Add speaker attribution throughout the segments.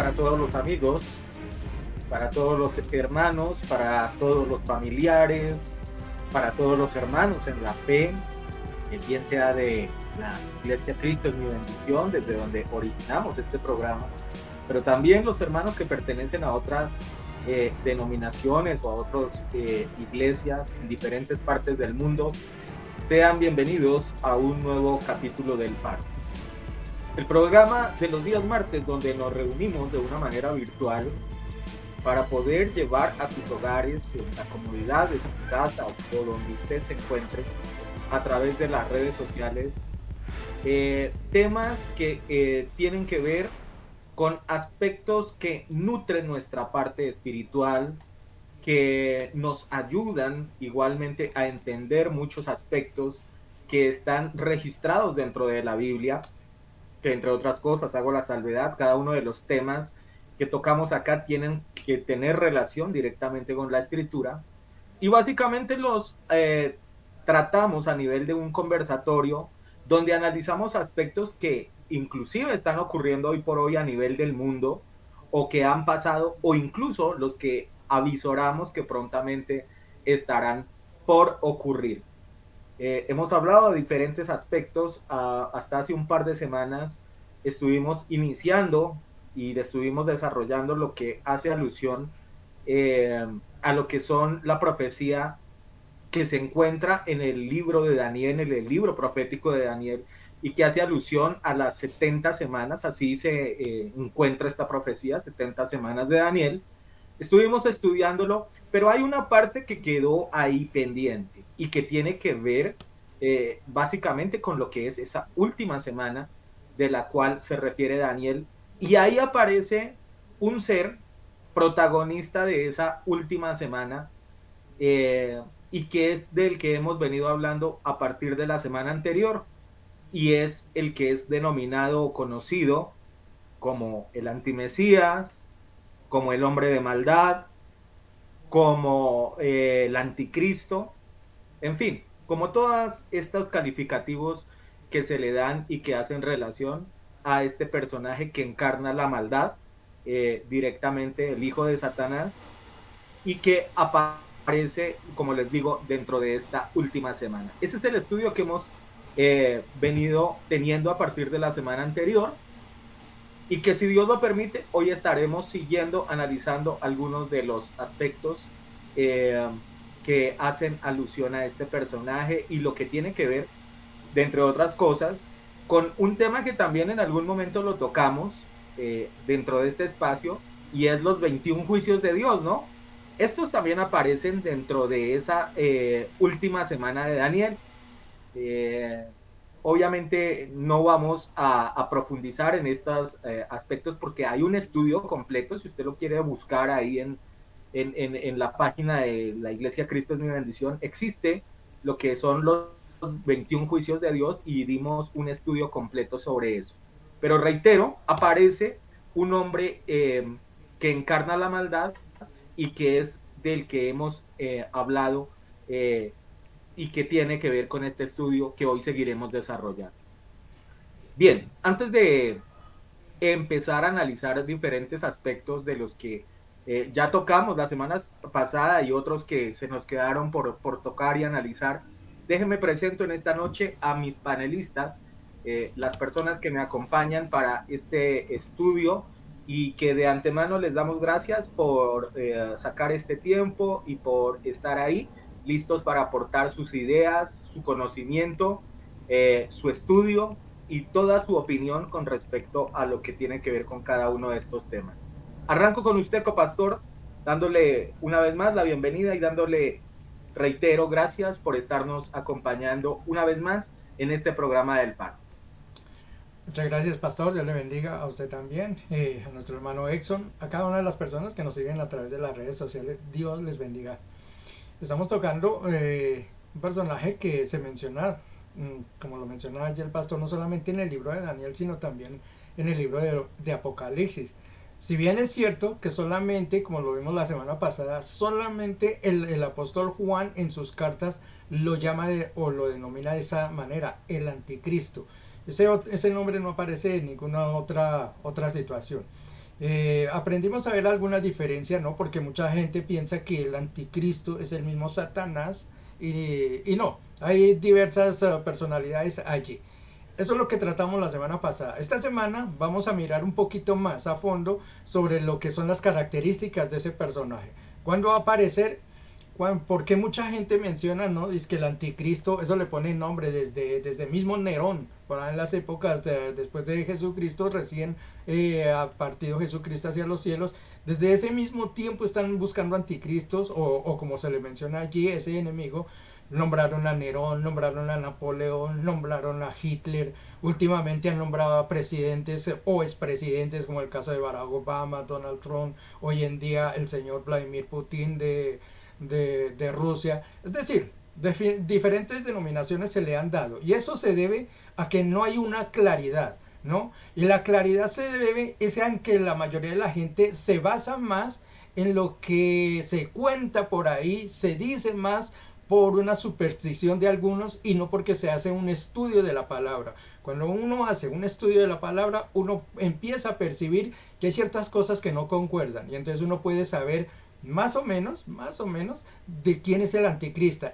Speaker 1: para todos los amigos, para todos los hermanos, para todos los familiares, para todos los hermanos en la fe, bien sea de la Iglesia Cristo es mi bendición, desde donde originamos este programa, pero también los hermanos que pertenecen a otras denominaciones o a otras iglesias en diferentes partes del mundo, sean bienvenidos a un nuevo capítulo del PAR. El programa de los días martes, donde nos reunimos de una manera virtual para poder llevar a tus hogares, en la comodidad de tu casa o donde usted se encuentre, a través de las redes sociales, temas que tienen que ver con aspectos que nutren nuestra parte espiritual, que nos ayudan igualmente a entender muchos aspectos que están registrados dentro de la Biblia, que entre otras cosas, hago la salvedad, cada uno de los temas que tocamos acá tienen que tener relación directamente con la escritura, y básicamente los tratamos a nivel de un conversatorio donde analizamos aspectos que inclusive están ocurriendo hoy por hoy a nivel del mundo o que han pasado o incluso los que avisoramos que prontamente estarán por ocurrir. Hemos hablado de diferentes aspectos. Hasta hace un par de semanas estuvimos iniciando y estuvimos desarrollando lo que hace alusión a lo que son la profecía que se encuentra en el libro de Daniel, en el libro profético de Daniel, y que hace alusión a las 70 semanas, así se encuentra esta profecía, 70 semanas de Daniel. Estuvimos estudiándolo, pero hay una parte que quedó ahí pendiente y que tiene que ver básicamente con lo que es esa última semana de la cual se refiere Daniel, y ahí aparece un ser protagonista de esa última semana, y que es del que hemos venido hablando a partir de la semana anterior, y es el que es denominado o conocido como el antimesías, como el hombre de maldad, como el anticristo, en fin, como todos estos calificativos que se le dan y que hacen relación a este personaje que encarna la maldad, directamente el hijo de Satanás, y que aparece, como les digo, dentro de esta última semana. Ese es el estudio que hemos venido teniendo a partir de la semana anterior, y que si Dios lo permite, hoy estaremos siguiendo, analizando algunos de los aspectos eh, que hacen alusión a este personaje y lo que tiene que ver, de entre otras cosas, con un tema que también en algún momento lo tocamos dentro de este espacio, y es los 21 juicios de Dios, ¿no? Estos también aparecen dentro de esa última semana de Daniel. Eh, Obviamente no vamos a profundizar en estos aspectos porque hay un estudio completo, si usted lo quiere buscar ahí en la página de la Iglesia Cristo es mi bendición, existe lo que son los 21 juicios de Dios y dimos un estudio completo sobre eso. Pero reitero, aparece un hombre que encarna la maldad y que es del que hemos hablado, y que tiene que ver con este estudio que hoy seguiremos desarrollando. Bien, antes de empezar a analizar diferentes aspectos de los que ya tocamos la semana pasada y otros que se nos quedaron por tocar y analizar, déjenme presento en esta noche a mis panelistas, las personas que me acompañan para este estudio, y que de antemano les damos gracias por sacar este tiempo y por estar ahí, listos para aportar sus ideas, su conocimiento, su estudio y toda su opinión con respecto a lo que tiene que ver con cada uno de estos temas. Arranco con usted, copastor, dándole una vez más la bienvenida y dándole, reitero, gracias por estarnos acompañando una vez más en este programa del PAN.
Speaker 2: Muchas gracias, pastor. Dios le bendiga a usted también, a nuestro hermano Exxon, a cada una de las personas que nos siguen a través de las redes sociales. Dios les bendiga. Estamos tocando un personaje que se menciona, como lo mencionaba ayer el pastor, no solamente en el libro de Daniel, sino también en el libro de Apocalipsis. Si bien es cierto que solamente, como lo vimos la semana pasada, solamente el apóstol Juan en sus cartas lo llama o lo denomina de esa manera, el anticristo. Ese nombre no aparece en ninguna otra situación. Aprendimos a ver alguna diferencia, ¿no? Porque mucha gente piensa que el anticristo es el mismo Satanás y no, hay diversas personalidades allí. Eso es lo que tratamos la semana pasada. Esta semana vamos a mirar un poquito más a fondo sobre lo que son las características de ese personaje. ¿Cuándo va a aparecer? Porque mucha gente menciona, ¿no? Dice que el anticristo, eso le pone nombre desde mismo Nerón, por ahí en las épocas después de Jesucristo, recién ha partido Jesucristo hacia los cielos. Desde ese mismo tiempo están buscando anticristos o como se le menciona allí, ese enemigo. Nombraron a Nerón, nombraron a Napoleón, nombraron a Hitler. Últimamente han nombrado a presidentes o expresidentes como el caso de Barack Obama, Donald Trump, hoy en día el señor Vladimir Putin de Rusia. Es decir, diferentes denominaciones se le han dado. Y eso se debe a que no hay una claridad, ¿no? Y la claridad se debe es en que la mayoría de la gente se basa más en lo que se cuenta por ahí, se dice más por una superstición de algunos y no porque se hace un estudio de la palabra. Cuando uno hace un estudio de la palabra, uno empieza a percibir que hay ciertas cosas que no concuerdan y entonces uno puede saber más o menos de quién es el anticristo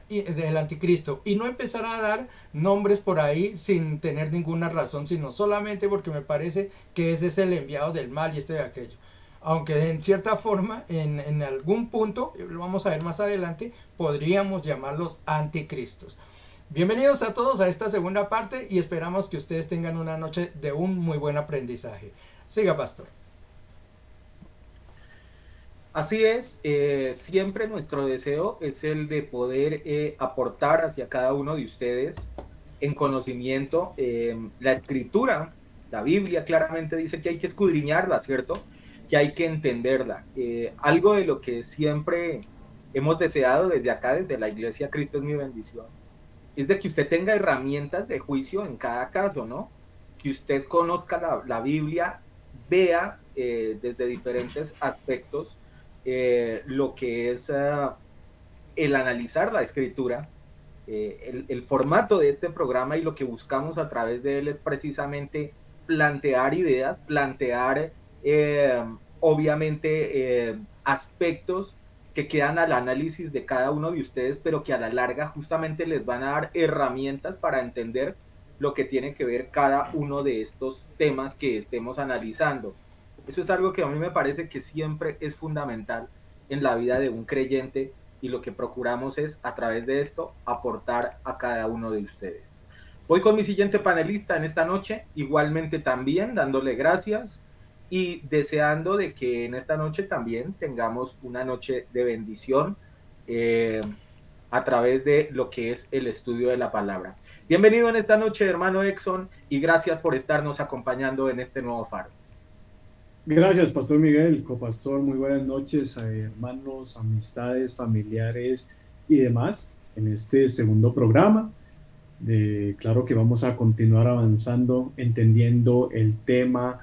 Speaker 2: y no empezar a dar nombres por ahí sin tener ninguna razón, sino solamente porque me parece que ese es el enviado del mal y este de aquello. Aunque en cierta forma, en algún punto, lo vamos a ver más adelante, podríamos llamarlos anticristos. Bienvenidos a todos a esta segunda parte y esperamos que ustedes tengan una noche de un muy buen aprendizaje. Siga, pastor.
Speaker 1: Así es, siempre nuestro deseo es el de poder aportar hacia cada uno de ustedes en conocimiento. La escritura, la Biblia claramente dice que hay que escudriñarla, ¿cierto? Que hay que entenderla. Algo de lo que siempre hemos deseado desde acá, desde la Iglesia Cristo es mi bendición, es de que usted tenga herramientas de juicio en cada caso, ¿no? Que usted conozca la Biblia, vea desde diferentes aspectos lo que es el analizar la escritura. El formato de este programa y lo que buscamos a través de él es precisamente plantear ideas, plantear obviamente aspectos que quedan al análisis de cada uno de ustedes, pero que a la larga justamente les van a dar herramientas para entender lo que tiene que ver cada uno de estos temas que estemos analizando. Eso es algo que a mí me parece que siempre es fundamental en la vida de un creyente y lo que procuramos es a través de esto aportar a cada uno de ustedes. Voy con mi siguiente panelista en esta noche, igualmente también dándole gracias y deseando de que en esta noche también tengamos una noche de bendición a través de lo que es el estudio de la palabra. Bienvenido en esta noche, hermano Exxon, y gracias por estarnos acompañando en este nuevo faro.
Speaker 3: Gracias, Pastor Miguel, copastor, muy buenas noches a hermanos, amistades, familiares y demás en este segundo programa. Claro que vamos a continuar avanzando, entendiendo el tema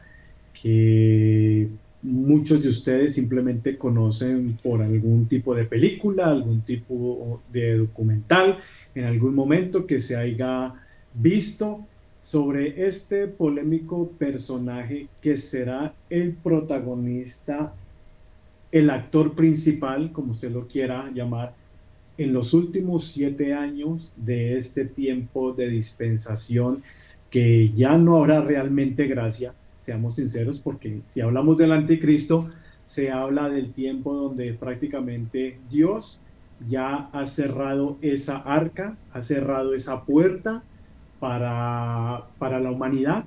Speaker 3: que muchos de ustedes simplemente conocen por algún tipo de película, algún tipo de documental, en algún momento que se haya visto sobre este polémico personaje que será el protagonista, el actor principal, como usted lo quiera llamar, en los últimos 7 años de este tiempo de dispensación, que ya no habrá realmente gracia, seamos sinceros, porque si hablamos del anticristo, se habla del tiempo donde prácticamente Dios ya ha cerrado esa arca, ha cerrado esa puerta para la humanidad,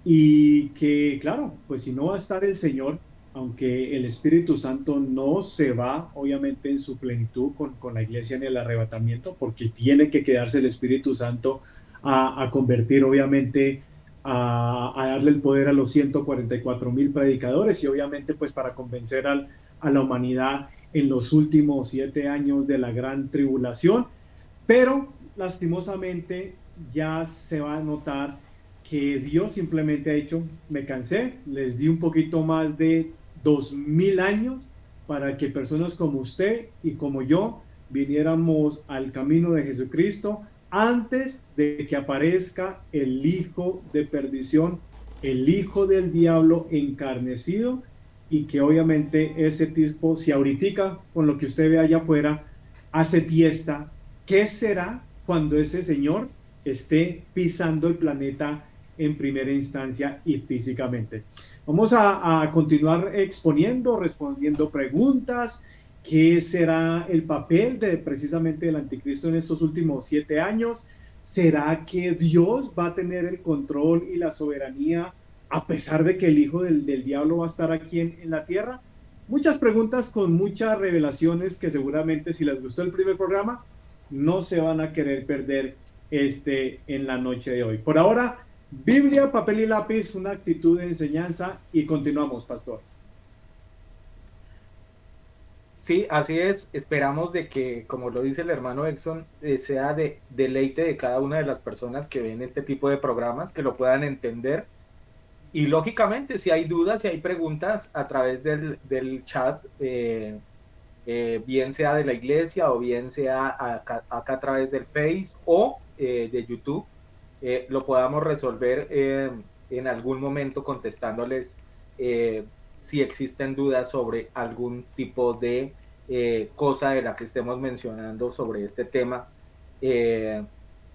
Speaker 3: y que claro, pues si no va a estar el Señor, aunque el Espíritu Santo no se va obviamente en su plenitud con la iglesia en el arrebatamiento, porque tiene que quedarse el Espíritu Santo a convertir obviamente, a darle el poder a los 144,000 predicadores y obviamente pues para convencer a la humanidad en los últimos 7 años de la gran tribulación. Pero lastimosamente ya se va a notar que Dios simplemente ha dicho: me cansé, les di un poquito más de 2,000 años para que personas como usted y como yo viniéramos al camino de Jesucristo antes de que aparezca el hijo de perdición, el hijo del diablo encarnecido, y que obviamente ese tipo, si ahorita con lo que usted ve allá afuera, hace fiesta, ¿qué será cuando ese señor esté pisando el planeta en primera instancia y físicamente? Vamos a continuar exponiendo, respondiendo preguntas. ¿Qué será el papel de precisamente del anticristo en estos últimos 7 años? ¿Será que Dios va a tener el control y la soberanía a pesar de que el hijo del diablo va a estar aquí en la tierra? Muchas preguntas con muchas revelaciones que seguramente si les gustó el primer programa, no se van a querer perder en la noche de hoy. Por ahora, Biblia, papel y lápiz, una actitud de enseñanza y continuamos, pastor.
Speaker 1: Sí, así es. Esperamos de que, como lo dice el hermano Exxon, sea de deleite de cada una de las personas que ven este tipo de programas, que lo puedan entender. Y lógicamente, si hay dudas, si hay preguntas a través del chat, bien sea de la iglesia o bien sea acá a través del Face o de YouTube, lo podamos resolver en algún momento contestándoles eh, si existen dudas sobre algún tipo de cosa de la que estemos mencionando sobre este tema eh,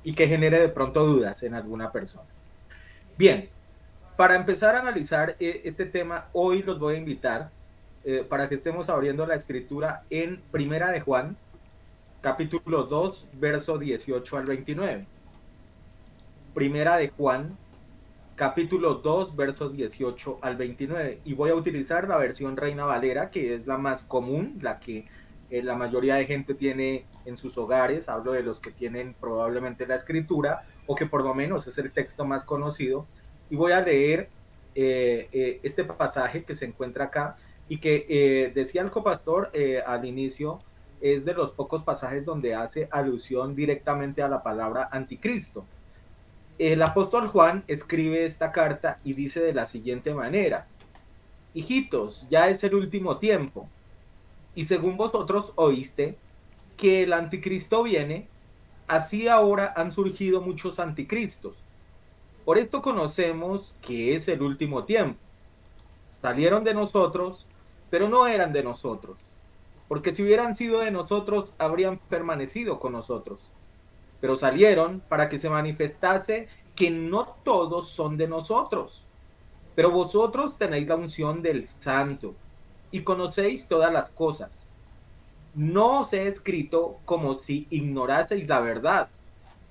Speaker 1: y que genere de pronto dudas en alguna persona. Bien, para empezar a analizar este tema, hoy los voy a invitar para que estemos abriendo la escritura en Primera de Juan, capítulo 2, verso 18 al 29. Primera de Juan, capítulo 2, versos 18 al 29. Y voy a utilizar la versión Reina Valera, que es la más común, la que la mayoría de gente tiene en sus hogares. Hablo de los que tienen probablemente la escritura, o que por lo menos es el texto más conocido. Y voy a leer este pasaje que se encuentra acá, y que decía el copastor al inicio, es de los pocos pasajes donde hace alusión directamente a la palabra anticristo. El apóstol Juan escribe esta carta y dice de la siguiente manera: hijitos, ya es el último tiempo, y según vosotros oíste que el anticristo viene, así ahora han surgido muchos anticristos. Por esto conocemos que es el último tiempo. Salieron de nosotros, pero no eran de nosotros, porque si hubieran sido de nosotros, habrían permanecido con nosotros. Pero salieron para que se manifestase que no todos son de nosotros. Pero vosotros tenéis la unción del Santo y conocéis todas las cosas. No os he escrito como si ignoraseis la verdad,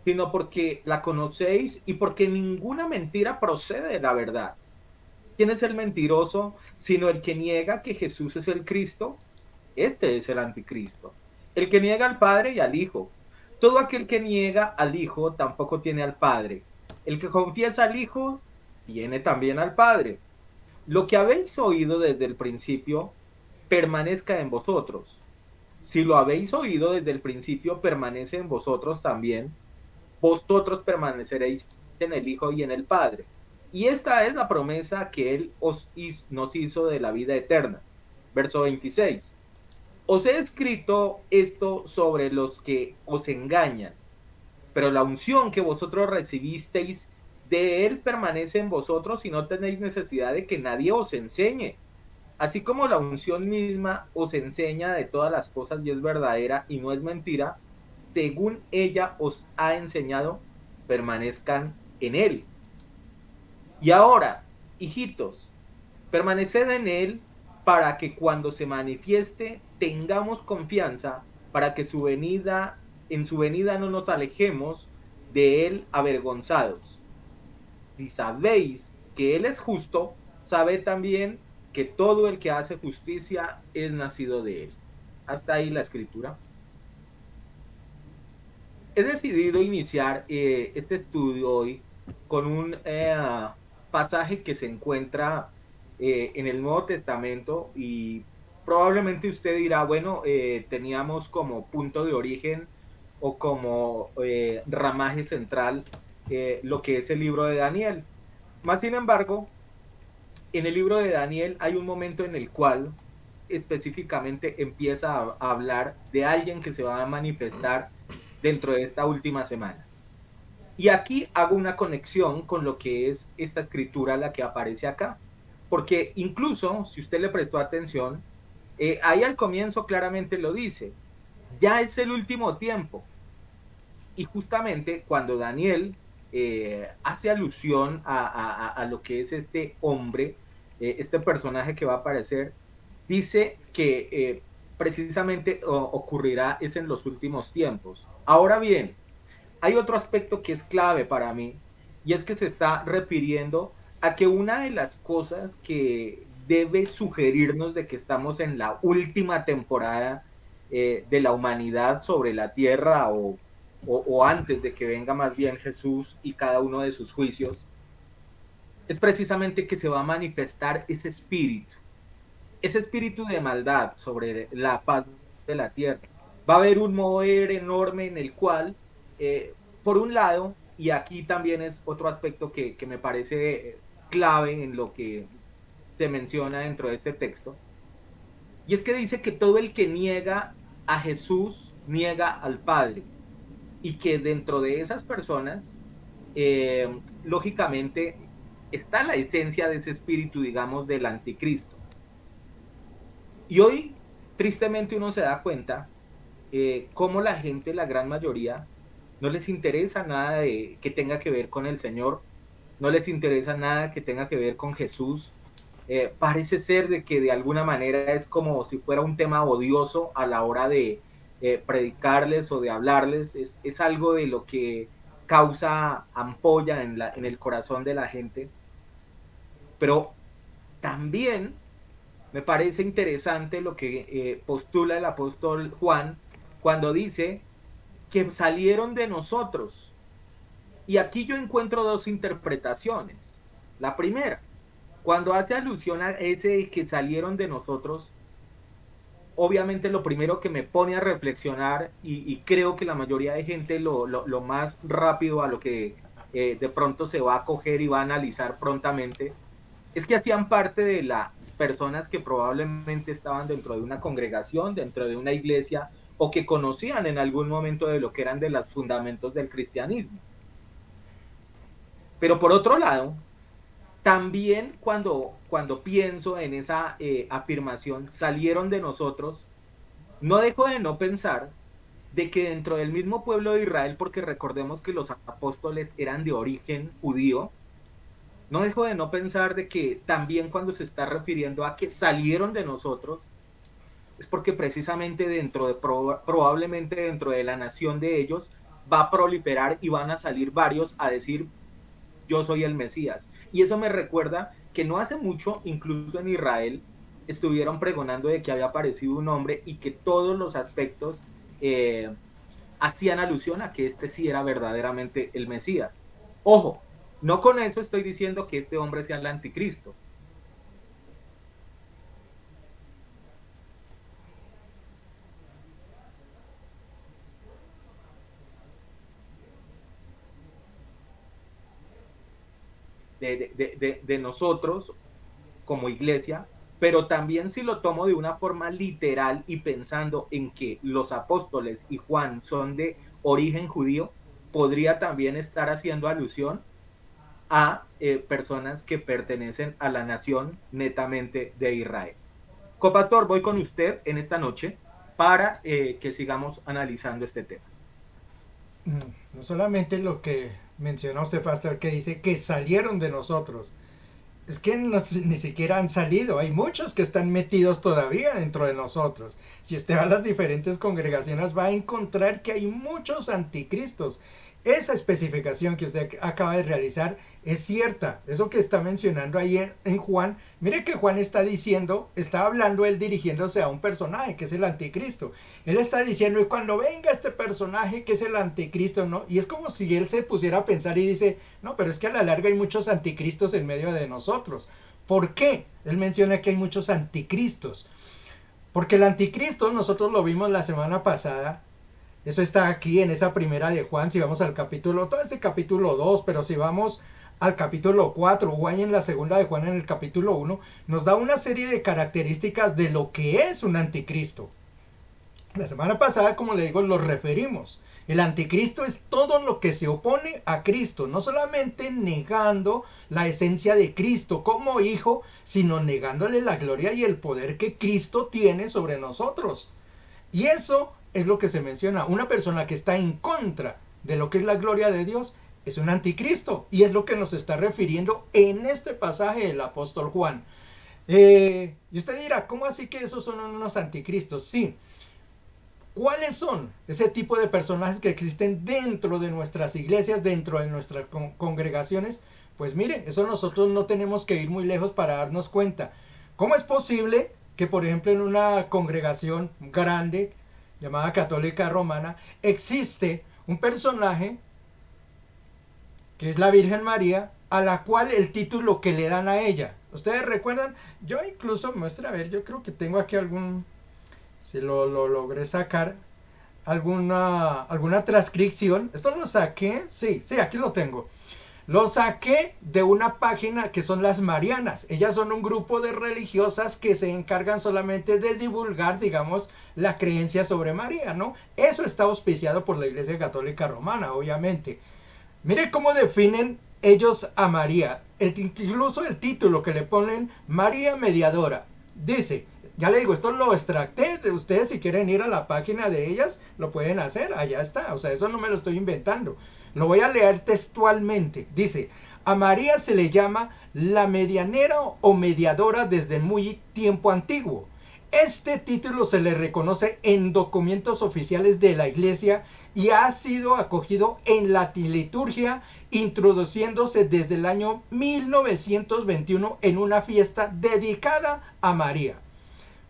Speaker 1: sino porque la conocéis y porque ninguna mentira procede de la verdad. ¿Quién es el mentiroso sino el que niega que Jesús es el Cristo? Este es el anticristo, el que niega al Padre y al Hijo. Todo aquel que niega al Hijo tampoco tiene al Padre. El que confiesa al Hijo tiene también al Padre. Lo que habéis oído desde el principio permanezca en vosotros. Si lo habéis oído desde el principio, permanece en vosotros también. Vosotros permaneceréis en el Hijo y en el Padre. Y esta es la promesa que Él nos hizo de la vida eterna. Verso 26. Os he escrito esto sobre los que os engañan, pero la unción que vosotros recibisteis de Él permanece en vosotros y no tenéis necesidad de que nadie os enseñe. Así como la unción misma os enseña de todas las cosas y es verdadera y no es mentira, según ella os ha enseñado, permanezcan en Él. Y ahora, hijitos, permaneced en Él para que cuando se manifieste tengamos confianza para que en su venida no nos alejemos de Él avergonzados. Si sabéis que Él es justo, sabed también que todo el que hace justicia es nacido de Él. Hasta ahí la escritura. He decidido iniciar este estudio hoy con un pasaje que se encuentra en el Nuevo Testamento, y probablemente usted dirá, bueno, teníamos como punto de origen o como ramaje central lo que es el libro de Daniel. Más sin embargo, en el libro de Daniel hay un momento en el cual específicamente empieza a hablar de alguien que se va a manifestar dentro de esta última semana. Y aquí hago una conexión con lo que es esta escritura, la que aparece acá. porque incluso, si usted le prestó atención, ahí al comienzo claramente lo dice, ya es el último tiempo. Y justamente cuando Daniel hace alusión a lo que es este hombre, este personaje que va a aparecer, dice que precisamente ocurrirá es en los últimos tiempos. Ahora bien, hay otro aspecto que es clave para mí, y es que se está refiriendo a que una de las cosas que debe sugerirnos de que estamos en la última temporada de la humanidad sobre la tierra o antes de que venga más bien Jesús y cada uno de sus juicios, es precisamente que se va a manifestar ese espíritu de maldad sobre la paz de la tierra. Va a haber un mover enorme en el cual, por un lado, y aquí también es otro aspecto que me parece clave en lo que se menciona dentro de este texto, y es que dice que todo el que niega a Jesús niega al Padre, y que dentro de esas personas, lógicamente, está la esencia de ese espíritu, digamos, del anticristo. Y hoy, tristemente, uno se da cuenta cómo la gente, la gran mayoría, no les interesa nada de que tenga que ver con el Señor, no les interesa nada que tenga que ver con Jesús. Parece ser de que de alguna manera es como si fuera un tema odioso a la hora de predicarles o de hablarles. Es algo de lo que causa ampolla en el corazón de la gente. Pero también me parece interesante lo que postula el apóstol Juan cuando dice que salieron de nosotros. Y aquí yo encuentro dos interpretaciones. La primera, cuando hace alusión a ese que salieron de nosotros, obviamente lo primero que me pone a reflexionar, y creo que la mayoría de gente lo más rápido a lo que de pronto se va a coger y va a analizar prontamente, es que hacían parte de las personas que probablemente estaban dentro de una congregación, dentro de una iglesia, o que conocían en algún momento de lo que eran de los fundamentos del cristianismo. Pero por otro lado, también cuando pienso en esa afirmación, salieron de nosotros, no dejo de no pensar de que dentro del mismo pueblo de Israel, porque recordemos que los apóstoles eran de origen judío, no dejo de no pensar de que también cuando se está refiriendo a que salieron de nosotros, es porque precisamente probablemente dentro de la nación de ellos va a proliferar y van a salir varios a decir yo soy el Mesías. Y eso me recuerda que no hace mucho, incluso en Israel, estuvieron pregonando de que había aparecido un hombre y que todos los aspectos hacían alusión a que este sí era verdaderamente el Mesías. Ojo, no con eso estoy diciendo que este hombre sea el anticristo. De nosotros como iglesia, pero también si lo tomo de una forma literal y pensando en que los apóstoles y Juan son de origen judío, podría también estar haciendo alusión a personas que pertenecen a la nación netamente de Israel. Copastor, voy con usted en esta noche para que sigamos analizando este tema.
Speaker 2: No solamente lo que menciona usted, pastor, que dice que salieron de nosotros. Es que ni siquiera han salido. Hay muchos que están metidos todavía dentro de nosotros. Si usted va a las diferentes congregaciones va a encontrar que hay muchos anticristos. Esa especificación que usted acaba de realizar es cierta. Eso que está mencionando ahí en Juan. Mire que Juan está diciendo, está hablando él dirigiéndose a un personaje que es el anticristo. Él está diciendo, y cuando venga este personaje que es el anticristo, ¿no? Y es como si él se pusiera a pensar y dice, no, pero es que a la larga hay muchos anticristos en medio de nosotros. ¿Por qué? Él menciona que hay muchos anticristos. Porque el anticristo, nosotros lo vimos la semana pasada. Eso está aquí en esa primera de Juan, si vamos al capítulo, todo ese capítulo 2, pero si vamos al capítulo 4 o ahí en la segunda de Juan en el capítulo 1, nos da una serie de características de lo que es un anticristo. La semana pasada, como le digo, los referimos. El anticristo es todo lo que se opone a Cristo, no solamente negando la esencia de Cristo como hijo, sino negándole la gloria y el poder que Cristo tiene sobre nosotros. Y eso es lo que se menciona. Una persona que está en contra de lo que es la gloria de Dios es un anticristo. Y es lo que nos está refiriendo en este pasaje el apóstol Juan. Y usted dirá, ¿cómo así que esos son unos anticristos? Sí. ¿Cuáles son ese tipo de personajes que existen dentro de nuestras iglesias, dentro de nuestras congregaciones? Pues mire, eso nosotros no tenemos que ir muy lejos para darnos cuenta. ¿Cómo es posible que, por ejemplo, en una congregación grande llamada Católica Romana existe un personaje que es la Virgen María, a la cual el título que le dan a ella? ¿Ustedes recuerdan? Yo incluso, muestra, a ver, yo creo que tengo aquí algún... Si lo logré sacar, alguna transcripción. ¿Esto lo saqué? Sí, aquí lo tengo. Lo saqué de una página que son las Marianas. Ellas son un grupo de religiosas que se encargan solamente de divulgar, digamos, la creencia sobre María, ¿no? Eso está auspiciado por la Iglesia Católica Romana, obviamente. Mire cómo definen ellos a María. Incluso el título que le ponen, María Mediadora. Dice... Ya le digo, esto lo extracté de ustedes. Si quieren ir a la página de ellas, lo pueden hacer, allá está. O sea, eso no me lo estoy inventando. Lo voy a leer textualmente. Dice, a María se le llama la medianera o mediadora desde muy tiempo antiguo. Este título se le reconoce en documentos oficiales de la Iglesia y ha sido acogido en la liturgia, introduciéndose desde el año 1921 en una fiesta dedicada a María.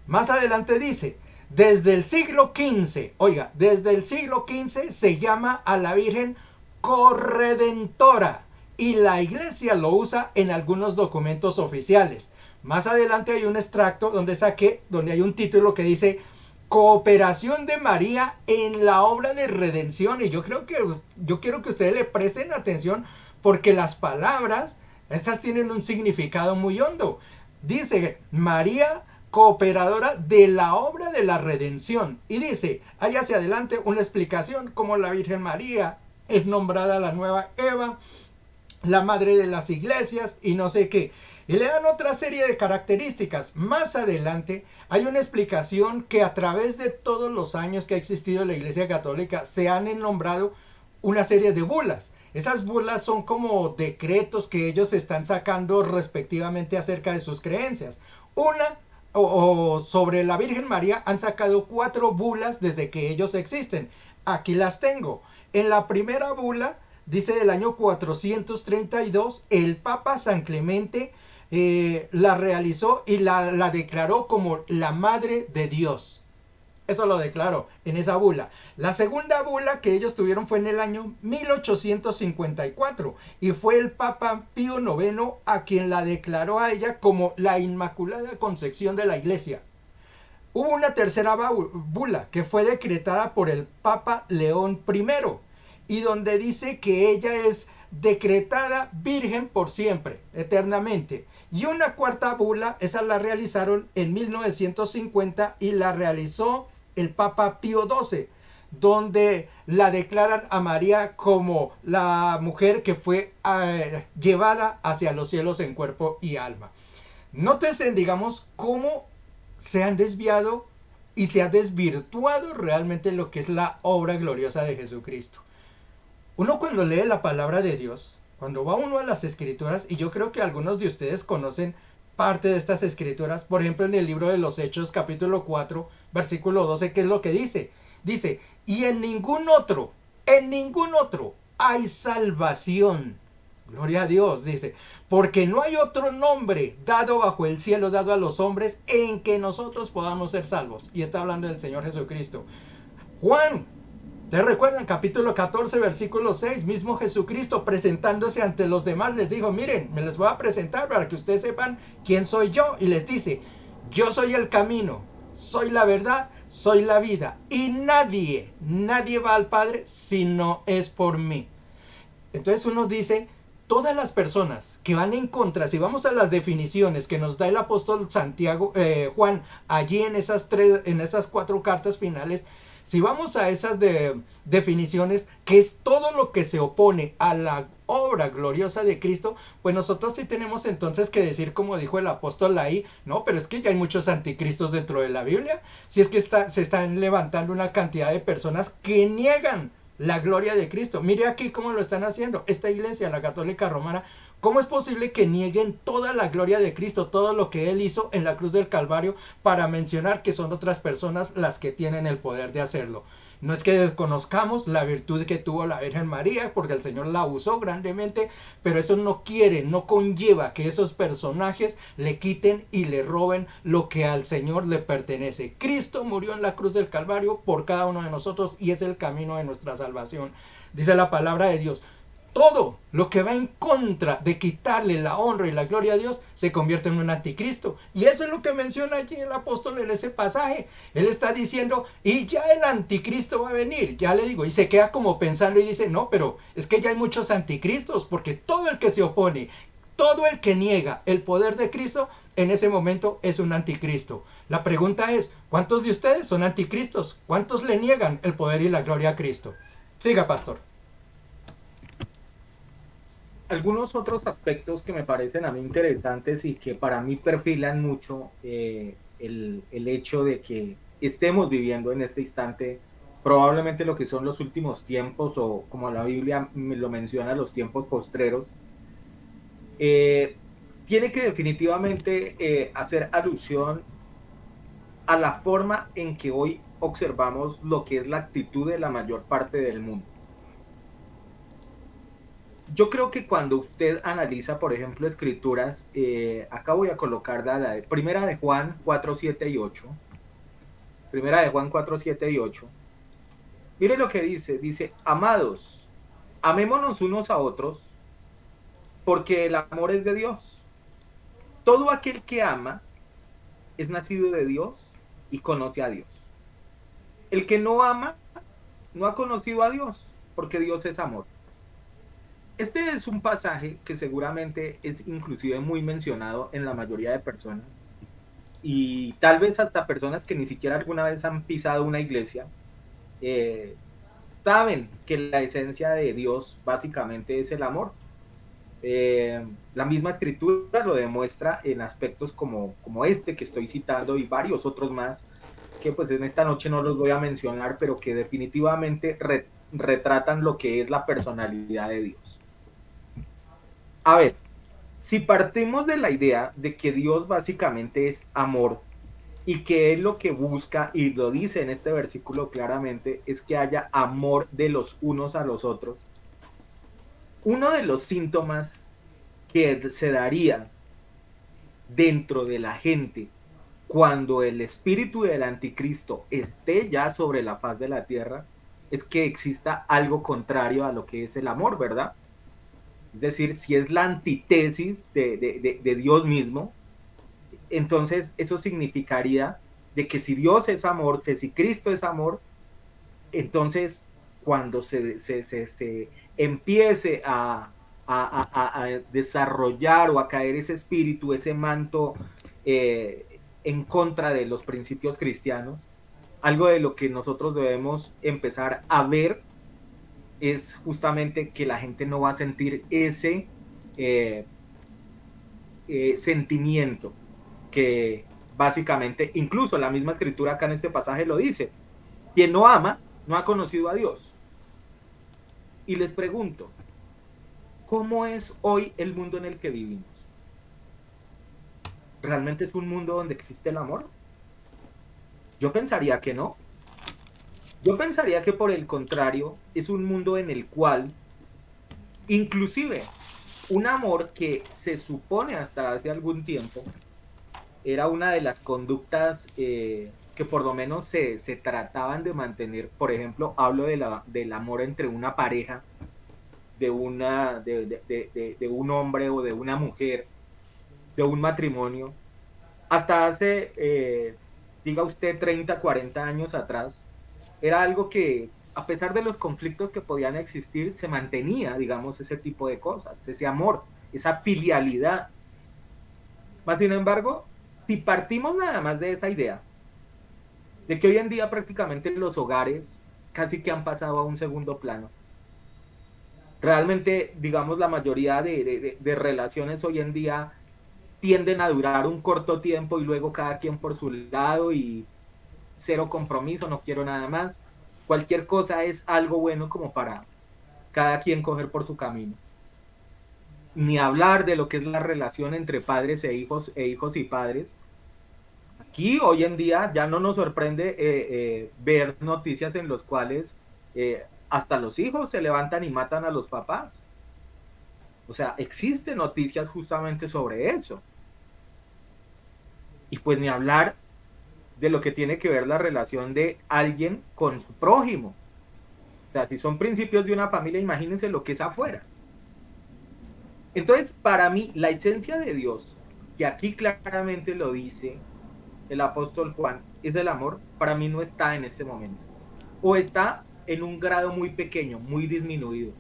Speaker 2: Más adelante dice, desde el siglo XV, oiga, desde el siglo XV se llama a la Virgen corredentora y la iglesia lo usa en algunos documentos oficiales. Más adelante hay un extracto donde hay un título que dice cooperación de María en la obra de redención. Y yo quiero que ustedes le presten atención porque las palabras, esas tienen un significado muy hondo. Dice María cooperadora de la obra de la redención. Y dice, hay hacia adelante una explicación como la Virgen María es nombrada la nueva Eva, la madre de las iglesias y no sé qué. Y le dan otra serie de características. Más adelante hay una explicación que a través de todos los años que ha existido la Iglesia Católica se han nombrado una serie de bulas. Esas bulas son como decretos que ellos están sacando respectivamente acerca de sus creencias. Sobre la Virgen María han sacado 4 bulas desde que ellos existen. Aquí las tengo. En la primera bula, dice del año 432, el Papa San Clemente la realizó y la declaró como la Madre de Dios. Eso lo declaró en esa bula. La segunda bula que ellos tuvieron fue en el año 1854 y fue el Papa Pío IX a quien la declaró a ella como la Inmaculada Concepción de la Iglesia. Hubo una tercera bula que fue decretada por el Papa León I y donde dice que ella es decretada virgen por siempre, eternamente. Y una cuarta bula, esa la realizaron en 1950 y la realizó el Papa Pío XII, donde la declaran a María como la mujer que fue llevada hacia los cielos en cuerpo y alma. Nótese, digamos, cómo se han desviado y se ha desvirtuado realmente lo que es la obra gloriosa de Jesucristo. Uno cuando lee la palabra de Dios, cuando va uno a las escrituras, y yo creo que algunos de ustedes conocen parte de estas escrituras, por ejemplo en el libro de los Hechos capítulo 4 versículo 12, ¿qué es lo que dice? Dice, y en ningún otro hay salvación. Gloria a Dios, dice, porque no hay otro nombre dado bajo el cielo, dado a los hombres, en que nosotros podamos ser salvos. Y está hablando del Señor Jesucristo. Juan, ¿te recuerdan? Capítulo 14, versículo 6, mismo Jesucristo presentándose ante los demás les dijo, miren, me les voy a presentar para que ustedes sepan quién soy yo. Y les dice, yo soy el camino, soy la verdad, soy la vida. Y nadie va al Padre si no es por mí. Entonces uno dice, todas las personas que van en contra, si vamos a las definiciones que nos da el apóstol Juan, allí en esas 4 cartas finales, Si vamos a esas definiciones, que es todo lo que se opone a la obra gloriosa de Cristo, pues nosotros sí tenemos entonces que decir, como dijo el apóstol ahí, no, pero es que ya hay muchos anticristos dentro de la Biblia. Si es que se están levantando una cantidad de personas que niegan la gloria de Cristo. Mire aquí cómo lo están haciendo. Esta iglesia, la católica romana, ¿cómo es posible que nieguen toda la gloria de Cristo, todo lo que Él hizo en la cruz del Calvario, para mencionar que son otras personas las que tienen el poder de hacerlo? No es que desconozcamos la virtud que tuvo la Virgen María, porque el Señor la usó grandemente, pero eso no quiere, no conlleva que esos personajes le quiten y le roben lo que al Señor le pertenece. Cristo murió en la cruz del Calvario por cada uno de nosotros y es el camino de nuestra salvación. Dice la palabra de Dios: todo lo que va en contra de quitarle la honra y la gloria a Dios se convierte en un anticristo. Y eso es lo que menciona aquí el apóstol en ese pasaje. Él está diciendo, y ya el anticristo va a venir, ya le digo, y se queda como pensando y dice, no, pero es que ya hay muchos anticristos, porque todo el que se opone, todo el que niega el poder de Cristo, en ese momento es un anticristo. La pregunta es, ¿cuántos de ustedes son anticristos? ¿Cuántos le niegan el poder y la gloria a Cristo? Siga, pastor.
Speaker 1: Algunos otros aspectos que me parecen a mí interesantes y que para mí perfilan mucho el hecho de que estemos viviendo en este instante probablemente lo que son los últimos tiempos, o como la Biblia lo menciona, los tiempos postreros, eh, tiene que definitivamente hacer alusión a la forma en que hoy observamos lo que es la actitud de la mayor parte del mundo. Yo creo que cuando usted analiza, por ejemplo, escrituras, acá voy a colocar la primera de Juan 4, 7 y 8. Primera de Juan 4, 7 y 8. Mire lo que dice, amados, amémonos unos a otros, porque el amor es de Dios. Todo aquel que ama es nacido de Dios y conoce a Dios. El que no ama no ha conocido a Dios, porque Dios es amor. Este es un pasaje que seguramente es inclusive muy mencionado en la mayoría de personas, y tal vez hasta personas que ni siquiera alguna vez han pisado una iglesia, eh, saben que la esencia de Dios básicamente es el amor. La misma escritura lo demuestra en aspectos como este que estoy citando y varios otros más, que pues en esta noche no los voy a mencionar, pero que definitivamente retratan lo que es la personalidad de Dios. A ver, si partimos de la idea de que Dios básicamente es amor y que Él lo que busca, y lo dice en este versículo claramente, es que haya amor de los unos a los otros, uno de los síntomas que se daría dentro de la gente cuando el espíritu del anticristo esté ya sobre la faz de la tierra es que exista algo contrario a lo que es el amor, ¿verdad? Es decir, si es la antítesis de Dios mismo, entonces eso significaría de que si Dios es amor, que si Cristo es amor, entonces cuando se empiece a desarrollar o a caer ese espíritu, ese manto en contra de los principios cristianos, algo de lo que nosotros debemos empezar a ver es justamente que la gente no va a sentir ese eh, sentimiento que básicamente, incluso la misma escritura acá en este pasaje lo dice, quien no ama no ha conocido a Dios. Y les pregunto, ¿cómo es hoy el mundo en el que vivimos? ¿Realmente es un mundo donde existe el amor? Yo pensaría que no. Yo pensaría que por el contrario, es un mundo en el cual, inclusive, un amor que se supone hasta hace algún tiempo era una de las conductas que por lo menos se trataban de mantener. Por ejemplo, hablo del amor entre una pareja, de un hombre o de una mujer, de un matrimonio. Hasta hace, diga usted, 30, 40 años atrás, era algo que, a pesar de los conflictos que podían existir, se mantenía, digamos, ese tipo de cosas, ese amor, esa filialidad. Mas, sin embargo, si partimos nada más de esa idea, de que hoy en día prácticamente los hogares casi que han pasado a un segundo plano. Realmente, digamos, la mayoría de relaciones hoy en día tienden a durar un corto tiempo y luego cada quien por su lado y cero compromiso, no quiero nada más. Cualquier cosa es algo bueno como para cada quien coger por su camino. Ni hablar de lo que es la relación entre padres e hijos y padres. Aquí hoy en día ya no nos sorprende ver noticias en las cuales hasta los hijos se levantan y matan a los papás. O sea, existen noticias justamente sobre eso. Y pues ni hablar de lo que tiene que ver la relación de alguien con su prójimo. O sea, si son principios de una familia, imagínense lo que es afuera. Entonces, para mí, la esencia de Dios, que aquí claramente lo dice el apóstol Juan, es el amor, para mí no está en este momento. O está en un grado muy pequeño, muy disminuido.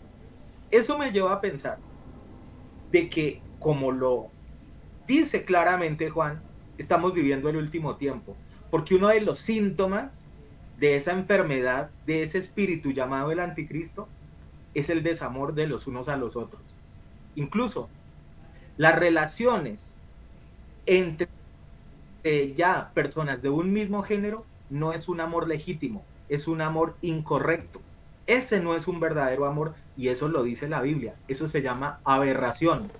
Speaker 1: Eso me lleva a pensar de que, como lo dice claramente Juan, estamos viviendo el último tiempo, porque uno de los síntomas de esa enfermedad, de ese espíritu llamado el anticristo, es el desamor de los unos a los otros. Incluso las relaciones entre ya personas de un mismo género no es un amor legítimo, es un amor incorrecto. Ese no es un verdadero amor y eso lo dice la Biblia. Eso se llama aberración.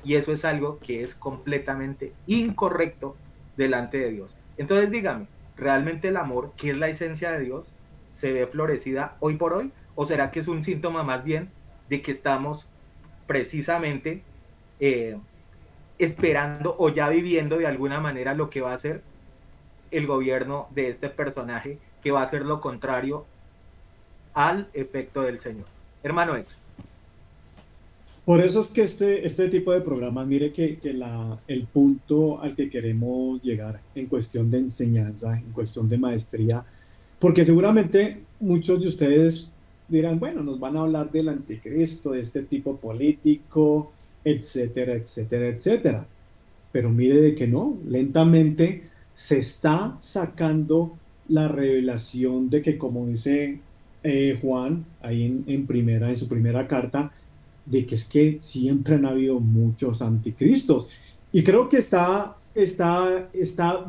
Speaker 1: Y eso es algo que es completamente incorrecto delante de Dios. Entonces dígame, ¿realmente el amor, que es la esencia de Dios, se ve florecida hoy por hoy? ¿O será que es un síntoma más bien de que estamos precisamente eh, esperando o ya viviendo de alguna manera lo que va a ser el gobierno de este personaje, que va a ser lo contrario al efecto del Señor? Hermano Ex.
Speaker 3: Por eso es que este tipo de programas, mire que el punto al que queremos llegar en cuestión de enseñanza, en cuestión de maestría, porque seguramente muchos de ustedes dirán, bueno, nos van a hablar del anticristo, de este tipo político, etcétera, etcétera, etcétera. Pero mire de que no, lentamente se está sacando la revelación de que, como dice Juan ahí en su primera carta, de que es que siempre han habido muchos anticristos. Y creo que está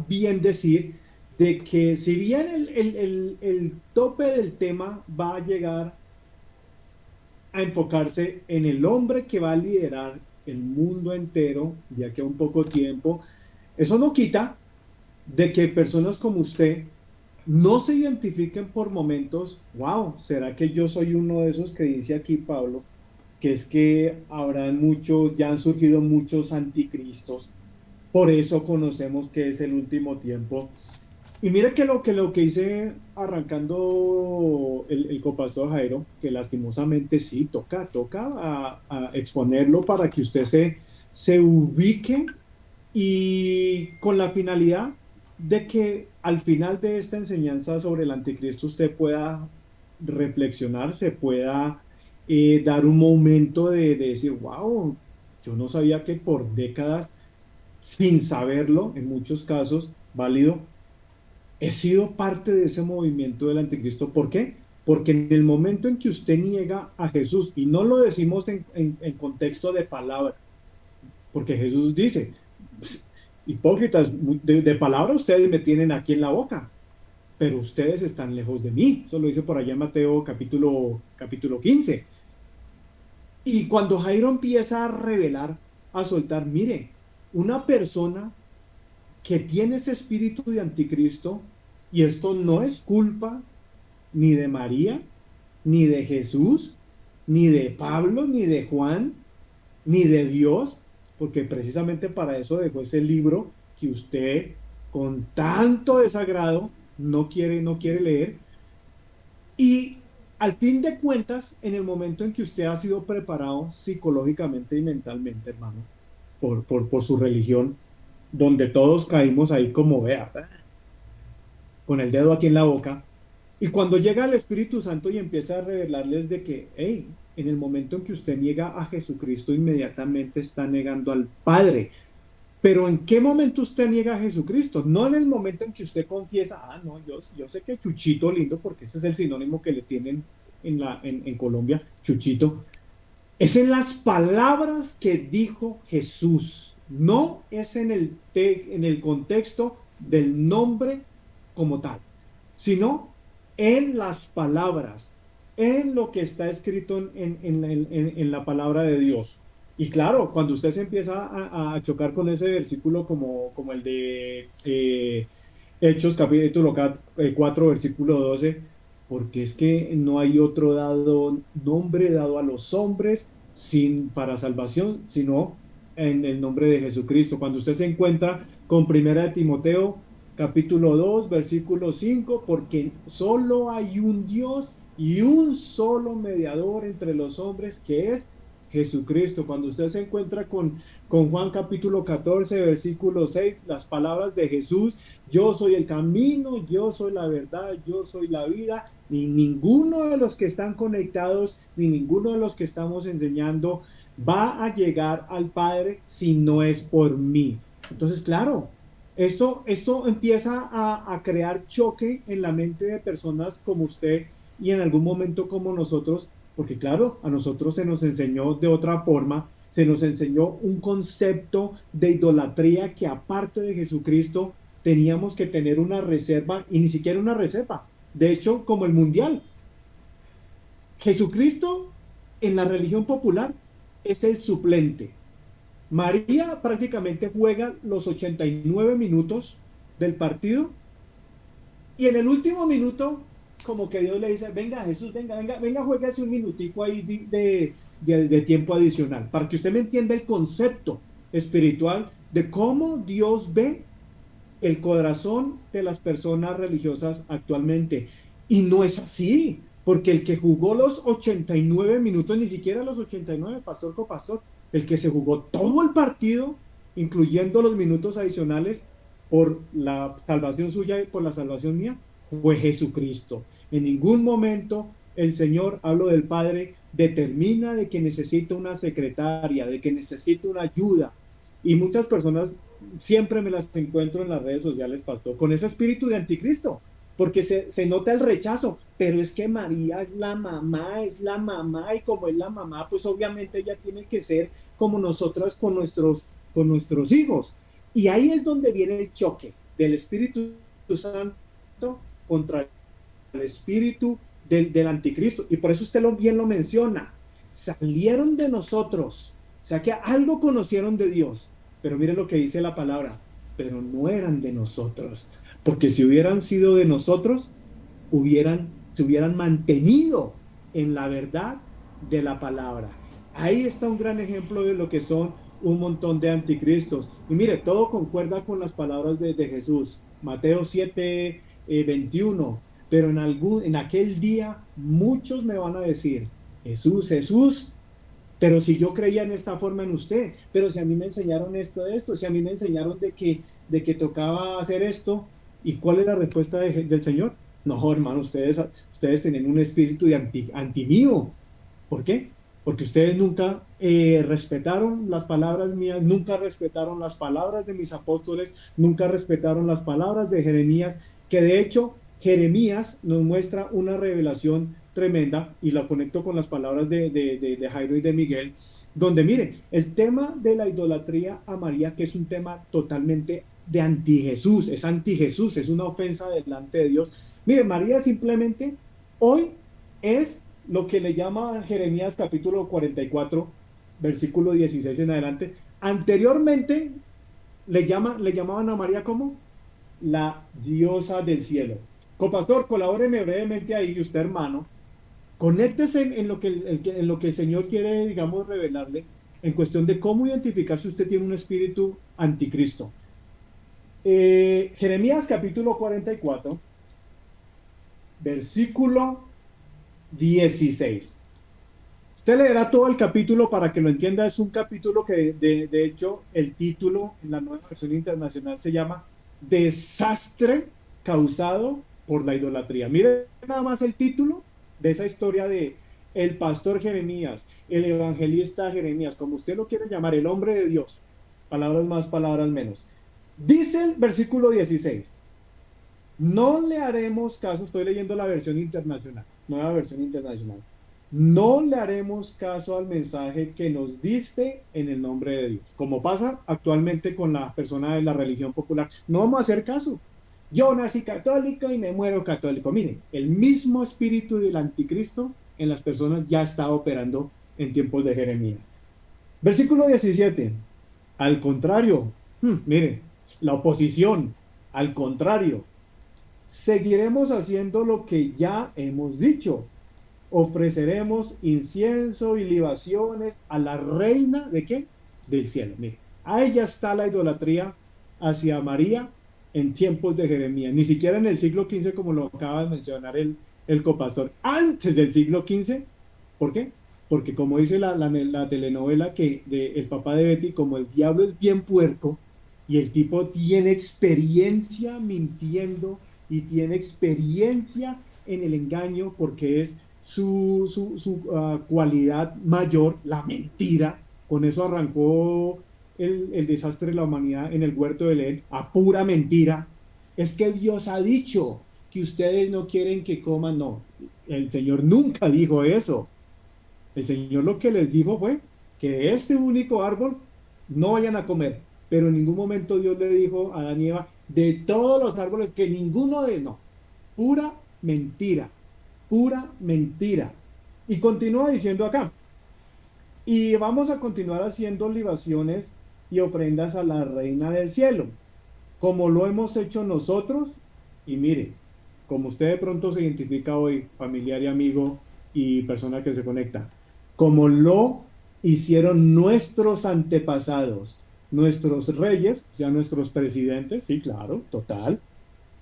Speaker 3: bien decir de que si bien el tope del tema va a llegar a enfocarse en el hombre que va a liderar el mundo entero de aquí a un poco tiempo, eso no quita de que personas como usted no se identifiquen por momentos, wow, ¿será que yo soy uno de esos que dice aquí Pablo? Que es que habrán muchos, ya han surgido muchos anticristos, por eso conocemos que es el último tiempo. Y mire que lo que hice arrancando el copastor Jairo, que lastimosamente sí, toca a exponerlo para que usted se ubique y con la finalidad de que al final de esta enseñanza sobre el anticristo usted pueda reflexionar, se pueda dar un momento de decir, wow, yo no sabía que por décadas, sin saberlo, en muchos casos, válido, he sido parte de ese movimiento del anticristo. ¿Por qué? Porque en el momento en que usted niega a Jesús, y no lo decimos en contexto de palabra, porque Jesús dice, hipócritas, de palabra ustedes me tienen aquí en la boca, pero ustedes están lejos de mí. Eso lo dice por allá en Mateo capítulo 15. Y cuando Jairo empieza a revelar, a soltar, mire, una persona que tiene ese espíritu de anticristo, y esto no es culpa ni de María, ni de Jesús, ni de Pablo, ni de Juan, ni de Dios, porque precisamente para eso dejó ese libro que usted con tanto desagrado no quiere leer. Y al fin de cuentas, en el momento en que usted ha sido preparado psicológicamente y mentalmente, hermano, por su religión, donde todos caímos ahí como vea, con el dedo aquí en la boca, y cuando llega el Espíritu Santo y empieza a revelarles de que, hey, en el momento en que usted niega a Jesucristo, inmediatamente está negando al Padre. Pero ¿en qué momento usted niega a Jesucristo? No en el momento en que usted confiesa, ah, no, yo sé que Chuchito lindo, porque ese es el sinónimo que le tienen en Colombia, Chuchito. Es en las palabras que dijo Jesús, no es en el contexto del nombre como tal, sino en las palabras, en lo que está escrito en la palabra de Dios. Y claro, cuando usted se empieza a chocar con ese versículo como el de Hechos capítulo 4, versículo 12, porque es que no hay otro nombre dado a los hombres para salvación, sino en el nombre de Jesucristo. Cuando usted se encuentra con Primera de Timoteo, capítulo 2 versículo 5, porque solo hay un Dios y un solo mediador entre los hombres, que es Jesucristo. Cuando usted se encuentra con Juan capítulo 14 versículo 6, las palabras de Jesús: yo soy el camino, yo soy la verdad, yo soy la vida, ni ninguno de los que están conectados, ni ninguno de los que estamos enseñando va a llegar al Padre si no es por mí. Entonces, claro, esto empieza a crear choque en la mente de personas como usted y en algún momento como nosotros, porque claro, a nosotros se nos enseñó de otra forma, se nos enseñó un concepto de idolatría que aparte de Jesucristo teníamos que tener una reserva, y ni siquiera una reserva. De hecho, como el mundial, Jesucristo en la religión popular es el suplente. María prácticamente juega los 89 minutos del partido, y en el último minuto como que Dios le dice: venga Jesús, venga, jueguese un minutico ahí de tiempo adicional, para que usted me entienda el concepto espiritual de cómo Dios ve el corazón de las personas religiosas actualmente. Y no es así, porque el que jugó los 89 minutos, ni siquiera los 89, pastor copastor, el que se jugó todo el partido, incluyendo los minutos adicionales, por la salvación suya y por la salvación mía, fue Jesucristo. En ningún momento el Señor, hablo del Padre, determina de que necesita una secretaria, de que necesita una ayuda. Y muchas personas siempre me las encuentro en las redes sociales, pastor, con ese espíritu de anticristo, porque se nota el rechazo, pero es que María es la mamá, y como es la mamá, pues obviamente ella tiene que ser como nosotras con nuestros hijos. Y ahí es donde viene el choque del Espíritu Santo contra el espíritu del anticristo. Y por eso usted bien lo menciona, salieron de nosotros, o sea que algo conocieron de Dios, pero mire lo que dice la palabra: pero no eran de nosotros, porque si hubieran sido de nosotros, se hubieran mantenido en la verdad de la palabra. Ahí está un gran ejemplo de lo que son un montón de anticristos. Y mire, todo concuerda con las palabras de Jesús. Mateo 7, 21. Pero en aquel día muchos me van a decir: Jesús, Jesús, pero si yo creía en esta forma en usted, pero si a mí me enseñaron esto, si a mí me enseñaron de que tocaba hacer esto. ¿Y cuál es la respuesta del Señor? No, hermano, ustedes tienen un espíritu de antimío. ¿Por qué? Porque ustedes nunca respetaron las palabras mías, nunca respetaron las palabras de mis apóstoles, nunca respetaron las palabras de Jeremías, que de hecho Jeremías nos muestra una revelación tremenda, y la conecto con las palabras de Jairo y de Miguel, donde mire, el tema de la idolatría a María, que es un tema totalmente de anti-Jesús, es una ofensa delante de Dios. Mire, María simplemente hoy es lo que le llama Jeremías capítulo 44, versículo 16 en adelante. Anteriormente le llamaban a María como la diosa del cielo. Copastor, colabóreme brevemente ahí, usted hermano, conéctese en lo que el Señor quiere, digamos, revelarle, en cuestión de cómo identificar si usted tiene un espíritu anticristo. Jeremías capítulo 44, versículo 16. Usted leerá todo el capítulo para que lo entienda. Es un capítulo que de hecho el título en la Nueva Versión Internacional se llama Desastre causado por la idolatría. Mire nada más el título de esa historia de el pastor Jeremías, el evangelista Jeremías, como usted lo quiere llamar, el hombre de Dios. palabras más, palabras menos. Dice el versículo 16, no le haremos caso, estoy leyendo la versión internacional, nueva versión internacional. No le haremos caso al mensaje que nos diste en el nombre de Dios. Como pasa actualmente con la persona de la religión popular. No vamos a hacer caso. Yo nací católico y me muero católico. Miren, el mismo espíritu del anticristo en las personas ya está operando en tiempos de Jeremías. Versículo 17. Al contrario, miren, la oposición, al contrario, seguiremos haciendo lo que ya hemos dicho. Ofreceremos incienso y libaciones a la reina ¿de qué? Del cielo. Mire, ahí ya está la idolatría hacia María en tiempos de Jeremías. Ni siquiera en el siglo XV, como lo acaba de mencionar el copastor. Antes del siglo XV. ¿Por qué? Porque como dice la telenovela que el papá de Betty, como el diablo es bien puerco y el tipo tiene experiencia mintiendo y tiene experiencia en el engaño porque es su cualidad mayor, la mentira. Con eso arrancó el desastre de la humanidad en el huerto de Edén, a pura mentira. Es que Dios ha dicho que ustedes no quieren que coman, no. El Señor nunca dijo eso. El Señor lo que les dijo fue que de este único árbol no vayan a comer, pero en ningún momento Dios le dijo a Adán y Eva, de todos los árboles, que ninguno de, no, pura mentira, pura mentira. Y continúa diciendo acá, y vamos a continuar haciendo libaciones y ofrendas a la reina del cielo, como lo hemos hecho nosotros, y mire, como usted de pronto se identifica hoy, familiar y amigo y persona que se conecta, como lo hicieron nuestros antepasados, nuestros reyes, o sea, nuestros presidentes, sí, claro, total,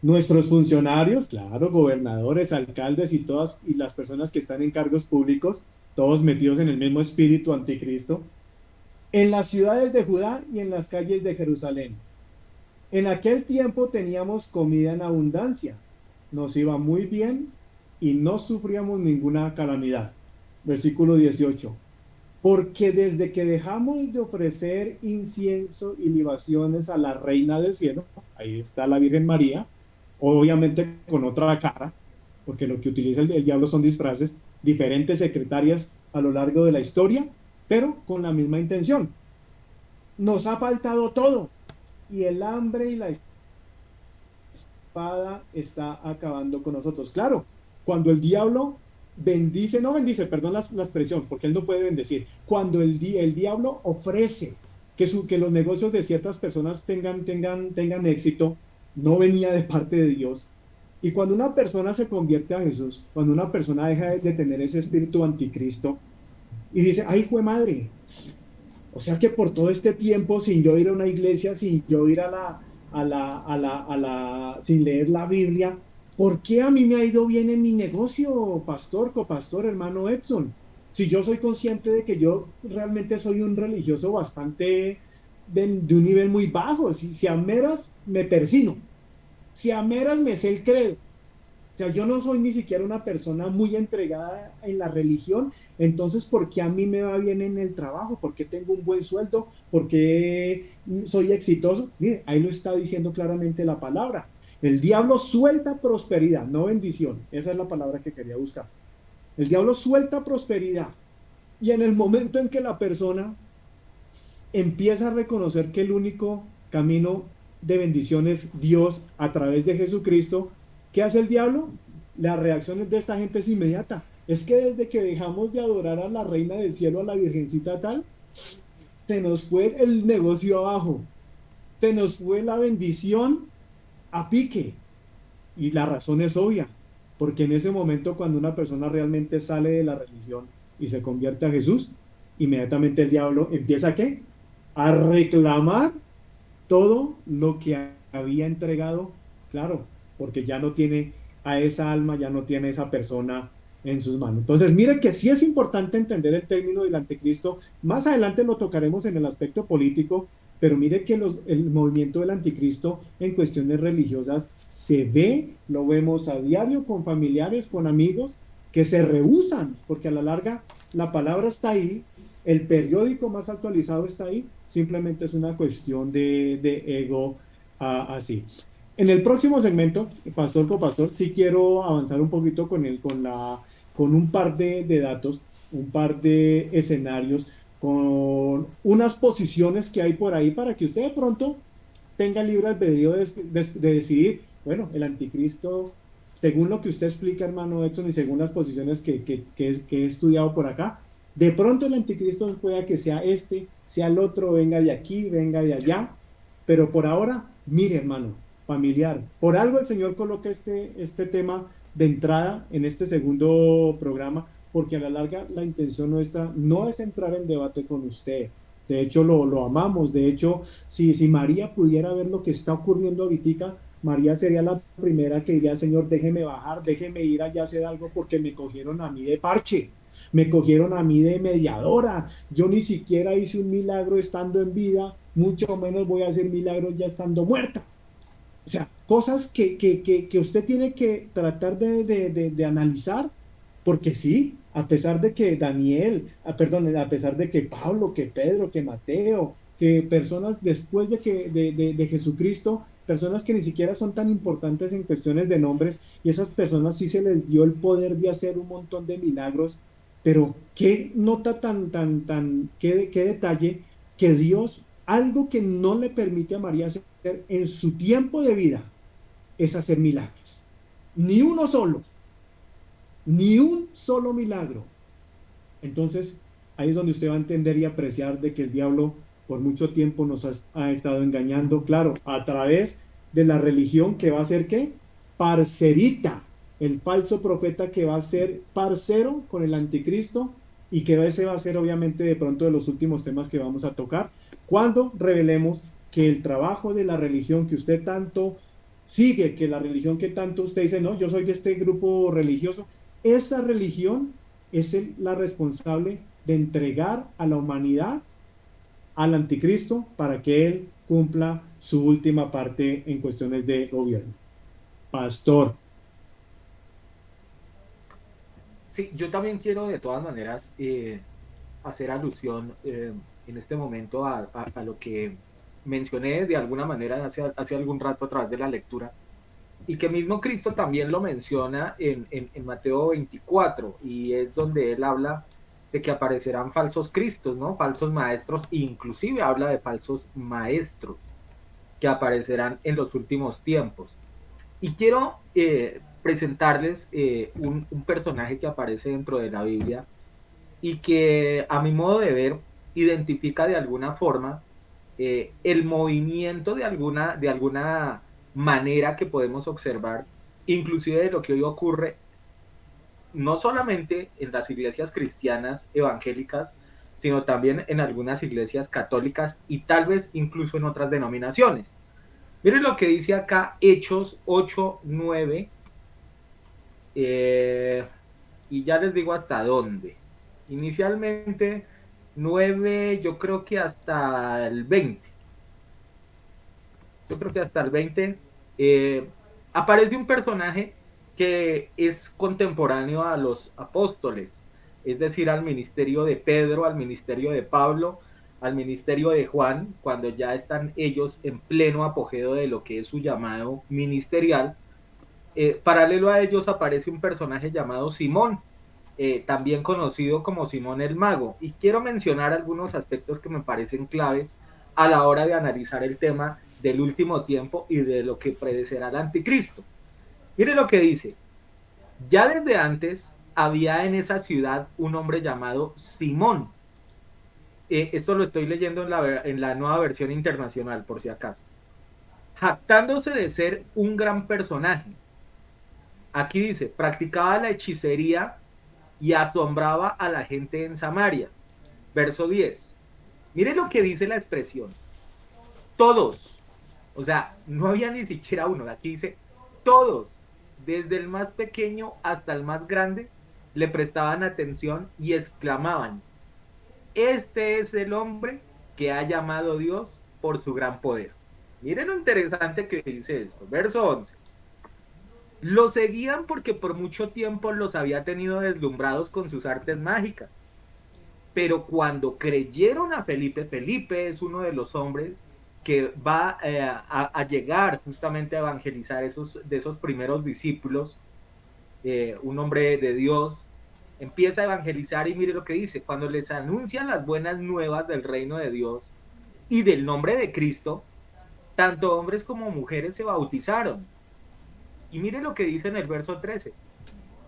Speaker 3: nuestros funcionarios, claro, gobernadores, alcaldes y todas, y las personas que están en cargos públicos, todos metidos en el mismo espíritu anticristo, en las ciudades de Judá y en las calles de Jerusalén. En aquel tiempo teníamos comida en abundancia, nos iba muy bien y no sufríamos ninguna calamidad. Versículo 18. Porque desde que dejamos de ofrecer incienso y libaciones a la reina del cielo, ahí está la Virgen María, obviamente con otra cara, porque lo que utiliza el diablo son disfraces, diferentes secretarias a lo largo de la historia, pero con la misma intención. Nos ha faltado todo, y el hambre y la espada está acabando con nosotros. Claro, cuando el diablo bendice, no bendice, perdón la expresión, porque él no puede bendecir, cuando el diablo ofrece que los negocios de ciertas personas tengan éxito, no venía de parte de Dios. Y cuando una persona se convierte a Jesús, cuando una persona deja de tener ese espíritu anticristo y dice, ay, jue madre, o sea que por todo este tiempo, sin yo ir a una iglesia, sin yo ir sin leer la Biblia, ¿por qué a mí me ha ido bien en mi negocio, pastor, copastor, hermano Edson? Si yo soy consciente de que yo realmente soy un religioso bastante de un nivel muy bajo, si a meras me persino, si a meras me sé el credo, o sea, yo no soy ni siquiera una persona muy entregada en la religión, entonces, ¿por qué a mí me va bien en el trabajo? ¿Por qué tengo un buen sueldo? ¿Por qué soy exitoso? Mire, ahí lo está diciendo claramente la palabra. El diablo suelta prosperidad, no bendición. Esa es la palabra que quería buscar. El diablo suelta prosperidad. Y en el momento en que la persona empieza a reconocer que el único camino de bendición es Dios a través de Jesucristo, ¿qué hace el diablo? Las reacciones de esta gente es inmediata. Es que desde que dejamos de adorar a la reina del cielo, a la virgencita tal, se nos fue el negocio abajo, se nos fue la bendición a pique. Y la razón es obvia, porque en ese momento cuando una persona realmente sale de la religión y se convierte a Jesús, inmediatamente el diablo empieza ¿a qué? A reclamar todo lo que había entregado, claro, porque ya no tiene a esa alma, ya no tiene esa persona en sus manos. Entonces, mire que sí es importante entender el término del anticristo. Más adelante lo tocaremos en el aspecto político, pero mire que el movimiento del anticristo en cuestiones religiosas se ve, lo vemos a diario con familiares, con amigos, que se rehúsan, porque a la larga la palabra está ahí, el periódico más actualizado está ahí, simplemente es una cuestión de ego así. En el próximo segmento, pastor por pastor, sí quiero avanzar un poquito con un par de datos, un par de escenarios, con unas posiciones que hay por ahí para que usted de pronto tenga libre albedrío de decidir, bueno, el anticristo, según lo que usted explica, hermano Edson, y según las posiciones que he estudiado por acá, de pronto el anticristo pueda que sea este, sea el otro, venga de aquí, venga de allá, pero por ahora, mire, hermano, familiar, por algo el Señor coloca este tema de entrada en este segundo programa, porque a la larga la intención nuestra no es entrar en debate con usted. De hecho, lo amamos. De hecho, si María pudiera ver lo que está ocurriendo ahorita, María sería la primera que diría, Señor, déjeme bajar, déjeme ir allá a hacer algo porque me cogieron a mí de parche, me cogieron a mí de mediadora. Yo ni siquiera hice un milagro estando en vida, mucho menos voy a hacer milagros ya estando muerta. O sea, cosas que usted tiene que tratar de analizar, porque sí, a pesar de que Daniel, perdón, a pesar de que Pablo, que Pedro, que Mateo, que personas después de Jesucristo, personas que ni siquiera son tan importantes en cuestiones de nombres, y esas personas sí se les dio el poder de hacer un montón de milagros, pero qué nota qué detalle que Dios, algo que no le permite a María hacer en su tiempo de vida, es hacer milagros. Ni uno solo, ni un solo milagro. Entonces, ahí es donde usted va a entender y apreciar de que el diablo por mucho tiempo nos ha estado engañando, claro, a través de la religión que va a ser ¿qué? Parcerita, el falso profeta que va a ser parcero con el anticristo y que ese va a ser obviamente de pronto de los últimos temas que vamos a tocar cuando revelemos que el trabajo de la religión que usted tanto sigue, que la religión que tanto usted dice, no, yo soy de este grupo religioso, esa religión es la responsable de entregar a la humanidad al anticristo para que él cumpla su última parte en cuestiones de gobierno. Pastor.
Speaker 1: Sí, yo también quiero de todas maneras hacer alusión en este momento a lo que mencioné de alguna manera hace algún rato a través de la lectura, y que mismo Cristo también lo menciona en Mateo 24, y es donde él habla de que aparecerán falsos cristos, ¿no? Falsos maestros, inclusive habla de falsos maestros que aparecerán en los últimos tiempos. Y quiero presentarles un personaje que aparece dentro de la Biblia y que a mi modo de ver identifica de alguna forma el movimiento de alguna manera que podemos observar, inclusive de lo que hoy ocurre, no solamente en las iglesias cristianas evangélicas, sino también en algunas iglesias católicas y tal vez incluso en otras denominaciones. Miren lo que dice acá Hechos 8:9, y ya les digo hasta dónde. Inicialmente 9, yo creo que hasta el 20. Yo creo que hasta el 20 aparece un personaje que es contemporáneo a los apóstoles, es decir, al ministerio de Pedro, al ministerio de Pablo, al ministerio de Juan, cuando ya están ellos en pleno apogeo de lo que es su llamado ministerial. Paralelo a ellos aparece un personaje llamado Simón, también conocido como Simón el Mago. Y quiero mencionar algunos aspectos que me parecen claves a la hora de analizar el tema del último tiempo y de lo que precederá al anticristo. Mire lo que dice. Ya desde antes había en esa ciudad un hombre llamado Simón. Esto lo estoy leyendo en la nueva versión internacional, por si acaso. Jactándose de ser un gran personaje. Aquí dice, practicaba la hechicería y asombraba a la gente en Samaria. Verso 10. Mire lo que dice la expresión. Todos. O sea, no había ni siquiera uno. Aquí dice todos, desde el más pequeño hasta el más grande, le prestaban atención y exclamaban, este es el hombre que ha llamado Dios por su gran poder. Miren lo interesante que dice esto. Verso 11. Lo seguían porque por mucho tiempo los había tenido deslumbrados con sus artes mágicas. pero cuando creyeron a Felipe, Felipe es uno de los hombres que va a llegar justamente a evangelizar de esos primeros discípulos, un hombre de Dios, empieza a evangelizar y mire lo que dice, cuando les anuncian las buenas nuevas del reino de Dios y del nombre de Cristo, tanto hombres como mujeres se bautizaron. Y mire lo que dice en el verso 13.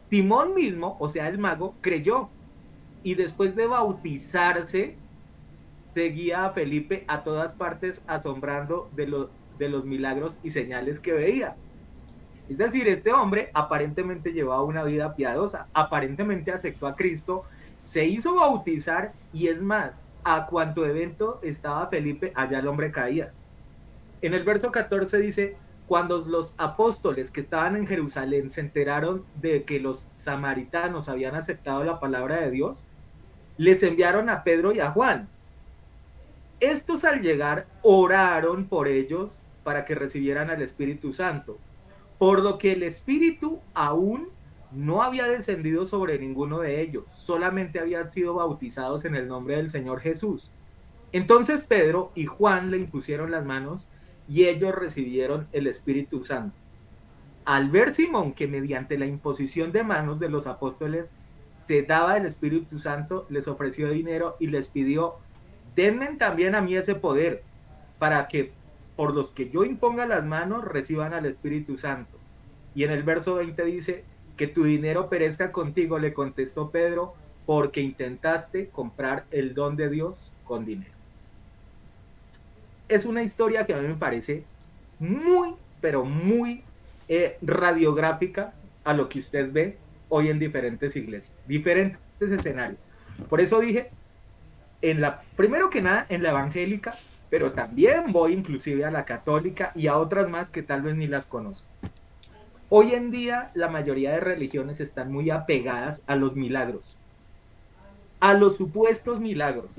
Speaker 1: Simón mismo, o sea, el mago, creyó y después de bautizarse, seguía a Felipe a todas partes asombrando de los milagros y señales que veía. Es decir, este hombre aparentemente llevaba una vida piadosa, aparentemente aceptó a Cristo, se hizo bautizar y es más, a cuanto evento estaba Felipe, allá el hombre caía. En el verso 14 dice, cuando los apóstoles que estaban en Jerusalén se enteraron de que los samaritanos habían aceptado la palabra de Dios, les enviaron a Pedro y a Juan. Estos al llegar oraron por ellos para que recibieran al Espíritu Santo, por lo que el Espíritu aún no había descendido sobre ninguno de ellos, solamente habían sido bautizados en el nombre del Señor Jesús. Entonces Pedro y Juan le impusieron las manos y ellos recibieron el Espíritu Santo. Al ver Simón que mediante la imposición de manos de los apóstoles se daba el Espíritu Santo, les ofreció dinero y les pidió, denme también a mí ese poder para que por los que yo imponga las manos reciban al Espíritu Santo. Y en el verso 20 dice, que tu dinero perezca contigo, le contestó Pedro, porque intentaste comprar el don de Dios con dinero. Es una historia que a mí me parece muy, pero muy radiográfica a lo que usted ve hoy en diferentes iglesias, diferentes escenarios. Por eso dije, primero que nada, en la evangélica, pero también voy inclusive a la católica y a otras más que tal vez ni las conozco. Hoy en día la mayoría de religiones están muy apegadas a los milagros, a los supuestos milagros.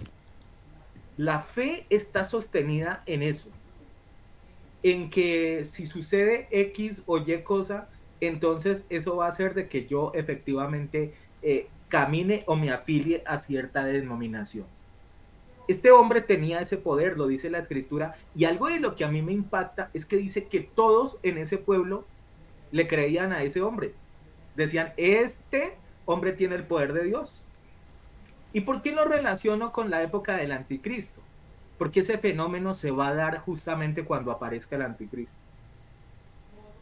Speaker 1: La fe está sostenida en eso, en que si sucede X o Y cosa, entonces eso va a hacer de que yo efectivamente camine o me afilie a cierta denominación. Este hombre tenía ese poder, lo dice la escritura, y algo de lo que a mí me impacta es que dice que todos en ese pueblo le creían a ese hombre. Decían, este hombre tiene el poder de Dios. ¿Y por qué lo relaciono con la época del anticristo? Porque ese fenómeno se va a dar justamente cuando aparezca el anticristo.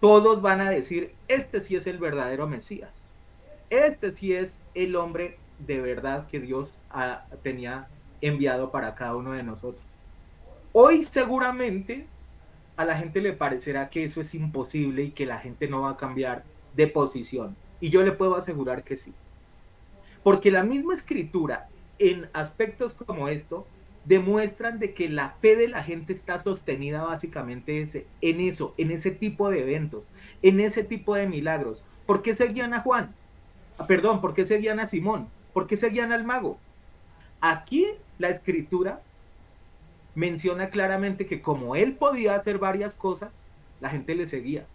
Speaker 1: Todos van a decir, este sí es el verdadero Mesías. Este sí es el hombre de verdad que Dios tenía enviado para cada uno de nosotros. Hoy seguramente a la gente le parecerá que eso es imposible y que la gente no va a cambiar de posición. Y yo le puedo asegurar que sí. Porque la misma escritura, en aspectos como esto, demuestran de que la fe de la gente está sostenida básicamente en eso, en ese tipo de eventos, en ese tipo de milagros. ¿Por qué seguían a Juan? Perdón, ¿por qué seguían a Simón? ¿Por qué seguían al mago? Aquí la escritura menciona claramente que como él podía hacer varias cosas, la gente le seguía.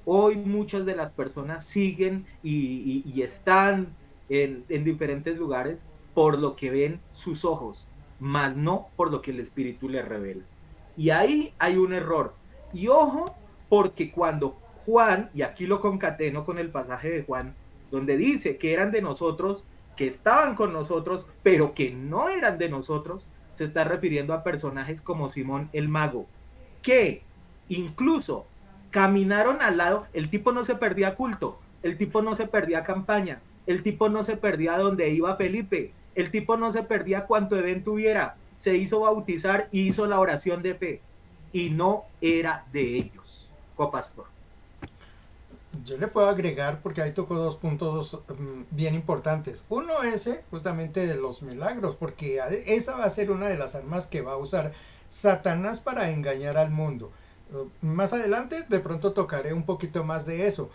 Speaker 1: Hoy muchas de las personas siguen y están en diferentes lugares por lo que ven sus ojos, más no por lo que el Espíritu les revela. Y ahí hay un error. Y ojo, porque cuando Juan, y aquí lo concateno con el pasaje de Juan, donde dice que eran de nosotros, que estaban con nosotros, pero que no eran de nosotros, se está refiriendo a personajes como Simón el Mago, que incluso caminaron al lado, el tipo no se perdía culto, el tipo no se perdía campaña, el tipo no se perdía donde iba Felipe, el tipo no se perdía cuanto evento hubiera, se hizo bautizar y hizo la oración de fe, y no era de ellos, copastor.
Speaker 2: Yo le puedo agregar, porque ahí tocó dos puntos bien importantes. Uno ese, justamente de los milagros, porque esa va a ser una de las armas que va a usar Satanás para engañar al mundo. Más adelante de pronto tocaré un poquito más de eso.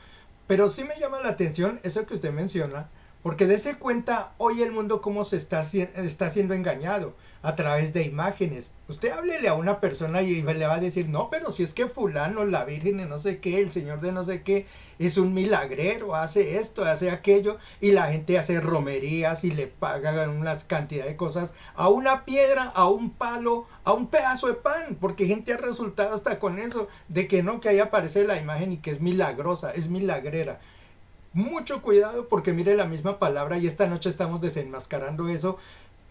Speaker 2: Pero sí me llama la atención eso que usted menciona, porque dése cuenta hoy el mundo cómo está siendo engañado. a través de imágenes. Usted háblele a una persona y le va a decir, no, pero si es que fulano, la Virgen de no sé qué, el Señor de no sé qué, es un milagrero, hace esto, hace aquello, y la gente hace romerías y le pagan unas cantidad de cosas a una piedra, a un palo, a un pedazo de pan, porque gente ha resultado hasta con eso, de que no, que ahí aparece la imagen y que es milagrosa, es milagrera. Mucho cuidado porque mire la misma palabra y esta noche estamos desenmascarando eso.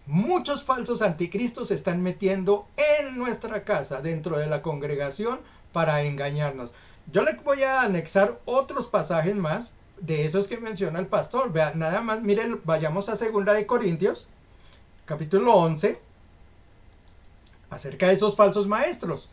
Speaker 2: Muchos falsos anticristos se están metiendo en nuestra casa, dentro de la congregación, para engañarnos. Yo le voy a anexar otros pasajes más de esos que menciona el pastor. Vean, nada más, miren, vayamos a Segunda de Corintios, capítulo 11, acerca de esos falsos maestros.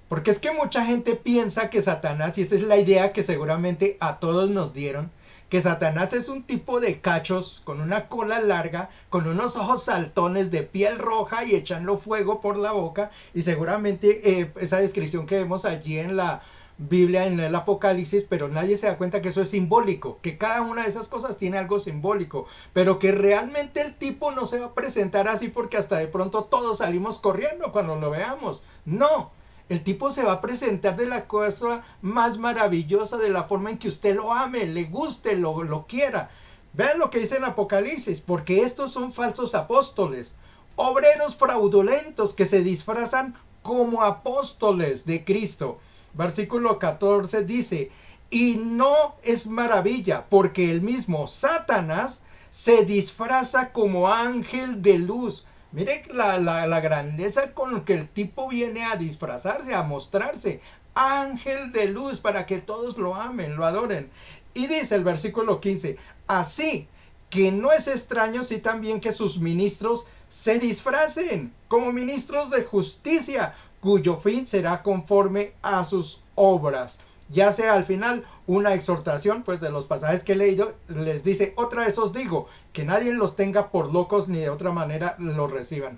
Speaker 2: Porque es que mucha gente piensa que Satanás, y esa es la idea que seguramente a todos nos dieron, que Satanás es un tipo de cachos con una cola larga, con unos ojos saltones de piel roja y echando fuego por la boca. Y seguramente esa descripción que vemos allí en la Biblia, en el Apocalipsis, pero nadie se da cuenta que eso es simbólico, que cada una de esas cosas tiene algo simbólico, pero que realmente el tipo no se va a presentar así porque hasta de pronto todos salimos corriendo cuando lo veamos. No, el tipo se va a presentar de la cosa más maravillosa, de la forma en que usted lo ame, le guste, lo quiera. Vean lo que dice en Apocalipsis, porque estos son falsos apóstoles, obreros fraudulentos que se disfrazan como apóstoles de Cristo. Versículo 14 dice, y no es maravilla, porque el mismo Satanás se disfraza como ángel de luz. Mire la grandeza con que el tipo viene a disfrazarse, a mostrarse. Ángel de luz para que todos lo amen, lo adoren. Y dice el versículo 15, así que no es extraño si también que sus ministros se disfracen como ministros de justicia, cuyo fin será conforme a sus obras. Ya sea al final una exhortación, pues de los pasajes que he leído, les dice, otra vez os digo, que nadie los tenga por locos ni de otra manera los reciban.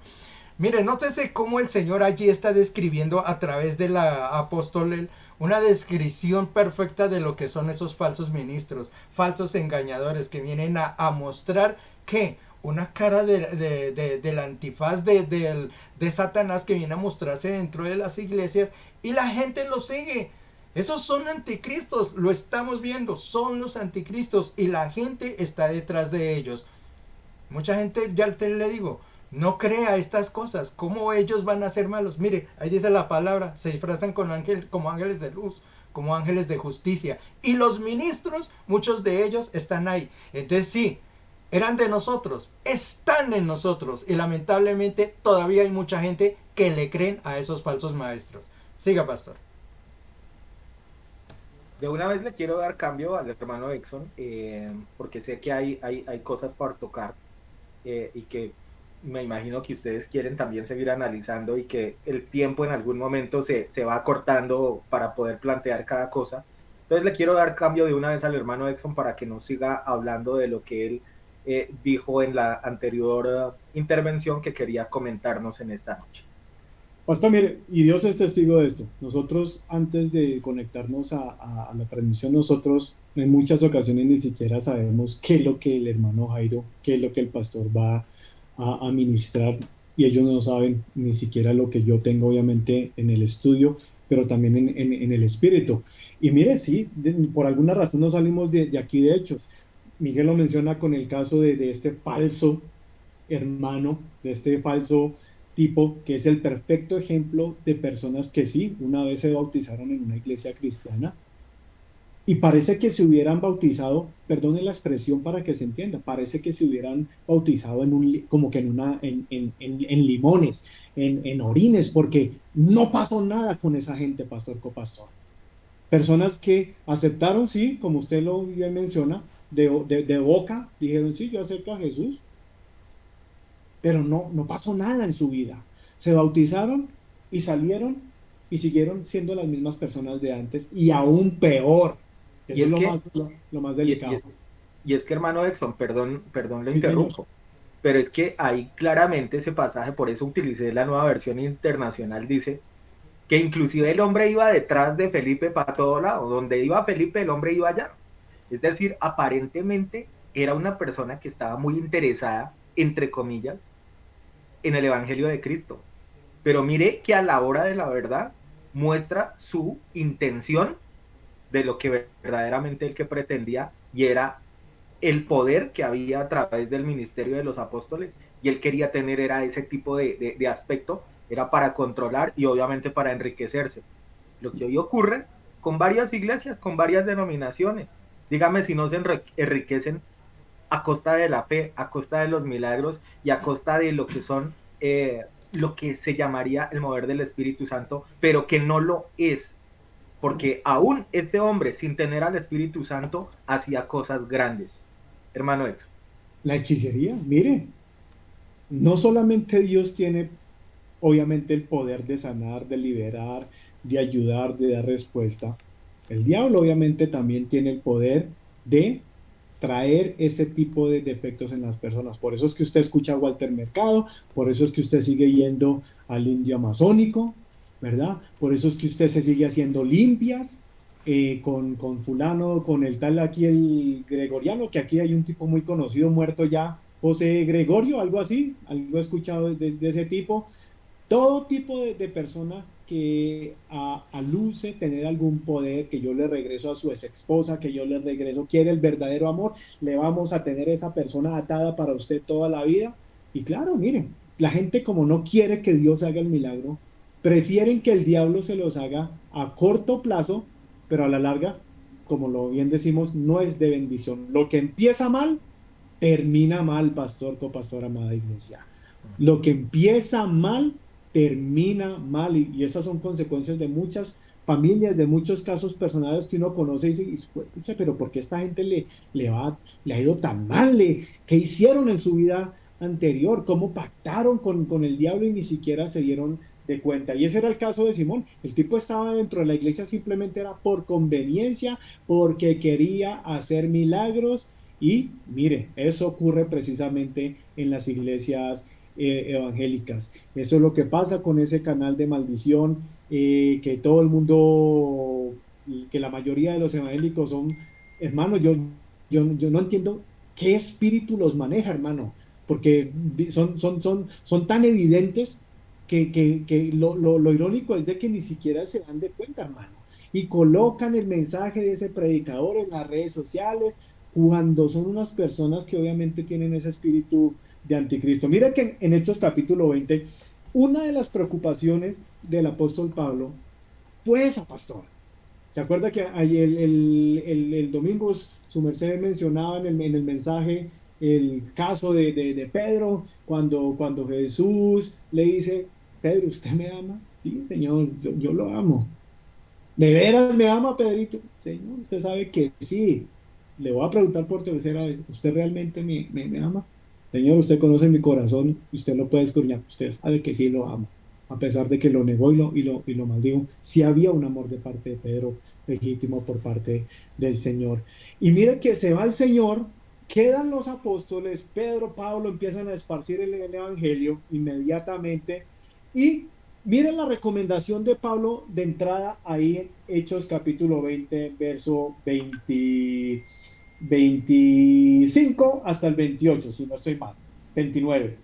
Speaker 2: Mire, nótese cómo el Señor allí está describiendo a través de la apóstol una descripción perfecta de lo que son esos falsos ministros, falsos engañadores que vienen a mostrar que una cara del antifaz de Satanás que viene a mostrarse dentro de las iglesias y la gente lo sigue. Esos son anticristos, lo estamos viendo, son los anticristos y la gente está detrás de ellos. Mucha gente, ya te le digo, no crea estas cosas. ¿Cómo ellos van a ser malos? Mire, ahí dice la palabra, se disfrazan como ángeles de luz, como ángeles de justicia. Y los ministros, muchos de ellos están ahí. Entonces sí, eran de nosotros, están en nosotros. Y lamentablemente todavía hay mucha gente que le creen a esos falsos maestros. Siga, pastor.
Speaker 1: De una vez le quiero dar cambio al hermano Exxon, porque sé que hay cosas por tocar y que me imagino que ustedes quieren también seguir analizando y que el tiempo en algún momento se va cortando para poder plantear cada cosa. Entonces le quiero dar cambio de una vez al hermano Exxon para que nos siga hablando de lo que él dijo en la anterior intervención que quería comentarnos en esta noche.
Speaker 3: Pastor, mire, y Dios es testigo de esto. Nosotros, antes de conectarnos a la transmisión, nosotros en muchas ocasiones ni siquiera sabemos qué es lo que el hermano Jairo, qué es lo que el pastor va a ministrar, y ellos no saben ni siquiera lo que yo tengo, obviamente, en el estudio, pero también en el espíritu. Y mire, sí, por alguna razón no salimos de aquí de hechos. Miguel lo menciona con el caso de este falso hermano, de este falso tipo, que es el perfecto ejemplo de personas que sí, una vez se bautizaron en una iglesia cristiana y parece que se hubieran bautizado, perdone la expresión para que se entienda, parece que se hubieran bautizado como que en limones, en orines, porque no pasó nada con esa gente, pastor copastor. Personas que aceptaron, sí, como usted lo bien menciona, de boca, dijeron, sí, yo acepto a Jesús, pero no pasó nada en su vida. Se bautizaron y salieron y siguieron siendo las mismas personas de antes y aún peor. Eso
Speaker 1: Y
Speaker 3: es
Speaker 1: es que,
Speaker 3: lo más delicado.
Speaker 1: y es que hermano Exxon, perdón, le
Speaker 3: Sí, señor.
Speaker 1: interrumpo, pero es que ahí claramente ese pasaje, por eso utilicé la nueva versión internacional, dice que inclusive el hombre iba detrás de Felipe para todo lado, donde iba Felipe el hombre iba allá. Es decir, aparentemente era una persona que estaba muy interesada, entre comillas, en el Evangelio de Cristo. Pero mire que a la hora de la verdad muestra su intención de lo que verdaderamente el que pretendía, y era el poder que había a través del ministerio de los apóstoles, y él quería tener era ese tipo de aspecto, era para controlar y obviamente para enriquecerse. Lo que hoy ocurre con varias iglesias, con varias denominaciones. Dígame si no se enriquecen a costa de la fe, a costa de los milagros y a costa de lo que son, lo que se llamaría el mover del Espíritu Santo, pero que no lo es, porque aún este hombre, sin tener al Espíritu Santo, hacía cosas grandes. Hermano Exo.
Speaker 3: La hechicería, mire, no solamente Dios tiene obviamente el poder de sanar, de liberar, de ayudar, de dar respuesta. El diablo obviamente también tiene el poder de traer ese tipo de defectos en las personas. Por eso es que usted escucha a Walter Mercado, por eso es que usted sigue yendo al indio amazónico, ¿verdad? Por eso es que usted se sigue haciendo limpias con fulano, con el tal aquí, el gregoriano, que aquí hay un tipo muy conocido, muerto ya, José Gregorio, algo así, algo he escuchado de ese tipo. Todo tipo de persona que aluce tener algún poder, que yo le regreso a su ex esposa, que yo le regreso, quiere el verdadero amor, le vamos a tener esa persona atada para usted toda la vida. Y claro, miren, la gente como no quiere que Dios haga el milagro, prefieren que el diablo se los haga a corto plazo, pero a la larga, como lo bien decimos, no es de bendición. Lo que empieza mal, termina mal, pastor, copastor, amada iglesia. Lo que empieza mal, termina mal, y esas son consecuencias de muchas familias, de muchos casos personales que uno conoce y dice, "Pucha, pero ¿por qué esta gente le ha ido tan mal? ¿Qué hicieron en su vida anterior? ¿Cómo pactaron con el diablo y ni siquiera se dieron de cuenta?" Y ese era el caso de Simón. El tipo estaba dentro de la iglesia, simplemente era por conveniencia, porque quería hacer milagros. Y mire, eso ocurre precisamente en las iglesias evangélicas. Eso es lo que pasa con ese canal de maldición, que todo el mundo, que la mayoría de los evangélicos son, hermano, yo no entiendo qué espíritu los maneja, hermano, porque son tan evidentes que lo irónico es de que ni siquiera se dan de cuenta, hermano. Y colocan el mensaje de ese predicador en las redes sociales cuando son unas personas que obviamente tienen ese espíritu de anticristo. Mira que en Hechos capítulo 20, una de las preocupaciones del apóstol Pablo fue esa, pastor. ¿Se acuerda que ahí el domingo su merced mencionaba en el mensaje el caso de Pedro, cuando Jesús le dice, Pedro, ¿usted me ama? Sí, Señor, yo lo amo. ¿De veras me ama, Pedrito? Señor, usted sabe que sí. Le voy a preguntar por tercera vez, ¿usted realmente me ama? Señor, usted conoce mi corazón y usted lo puede escudriñar. Usted sabe que sí lo amo, a pesar de que lo negó y lo maldijo. Sí había un amor de parte de Pedro legítimo por parte del Señor. Y mira que se va el Señor, quedan los apóstoles, Pedro, Pablo empiezan a esparcir el evangelio inmediatamente. Y miren la recomendación de Pablo de entrada ahí en Hechos capítulo 20, verso 25 hasta el 28, si no estoy mal, 29.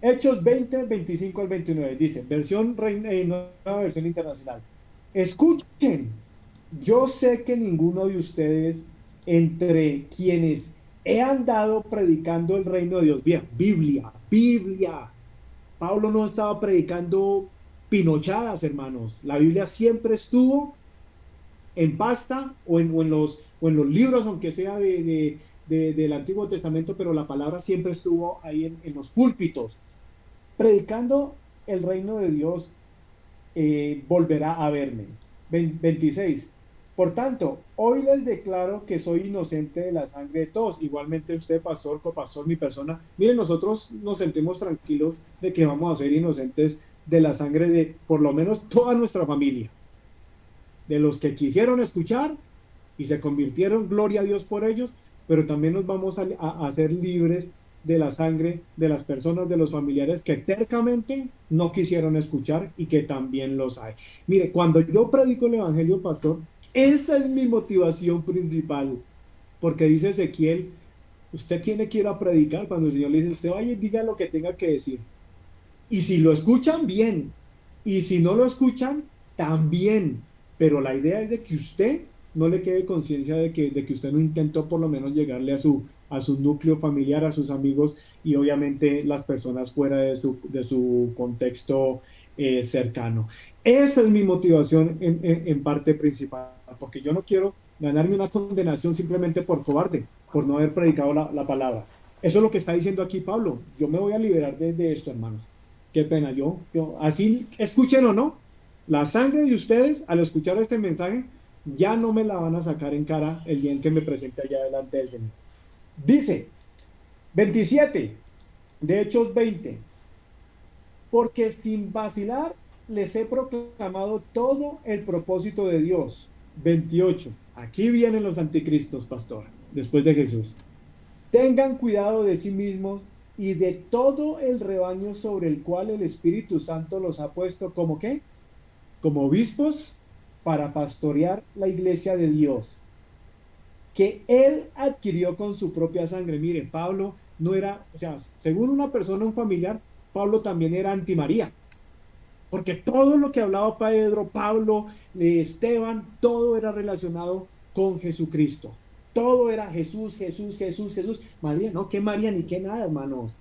Speaker 3: Hechos 20, 25 al 29, dice, versión nueva versión internacional. Escuchen, yo sé que ninguno de ustedes entre quienes he andado predicando el reino de Dios, bien, Biblia. Pablo no estaba predicando pinochadas, hermanos. La Biblia siempre estuvo en pasta o en los libros, aunque sea del Antiguo Testamento, pero la palabra siempre estuvo ahí en los púlpitos. Predicando el reino de Dios, volverá a verme. 26. Por tanto, hoy les declaro que soy inocente de la sangre de todos. Igualmente usted, pastor, copastor, mi persona. Miren, nosotros nos sentimos tranquilos de que vamos a ser inocentes de la sangre de por lo menos toda nuestra familia. De los que quisieron escuchar y se convirtieron, gloria a Dios por ellos, pero también nos vamos a hacer libres de la sangre de las personas, de los familiares que tercamente no quisieron escuchar y que también los hay. Mire, cuando yo predico el Evangelio, pastor, esa es mi motivación principal, porque dice Ezequiel, usted tiene que ir a predicar cuando el Señor le dice, usted vaya y diga lo que tenga que decir. Y si lo escuchan, bien. Y si no lo escuchan, también. Pero la idea es de que usted no le quede conciencia de que usted no intentó por lo menos llegarle a su núcleo familiar, a sus amigos y obviamente las personas fuera de su contexto cercano. Esa es mi motivación en parte principal, porque yo no quiero ganarme una condenación simplemente por cobarde, por no haber predicado la palabra. Eso es lo que está diciendo aquí Pablo. Yo me voy a liberar de esto, hermanos. Qué pena, así escuchen o no, la sangre de ustedes al escuchar este mensaje ya no me la van a sacar en cara el día en que me presente allá delante del Señor. Dice 27 de Hechos 20, porque sin vacilar les he proclamado todo el propósito de Dios. 28, aquí vienen los anticristos, pastor, después de Jesús. Tengan cuidado de sí mismos y de todo el rebaño sobre el cual el Espíritu Santo los ha puesto como qué, como obispos para pastorear la iglesia de Dios, que él adquirió con su propia sangre. Mire, Pablo no era, o sea, según una persona, un familiar, Pablo también era anti María, porque todo lo que hablaba Pedro, Pablo, Esteban, todo era relacionado con Jesucristo. Todo era Jesús, Jesús, Jesús, Jesús. María, no, qué María ni qué nada, hermanos.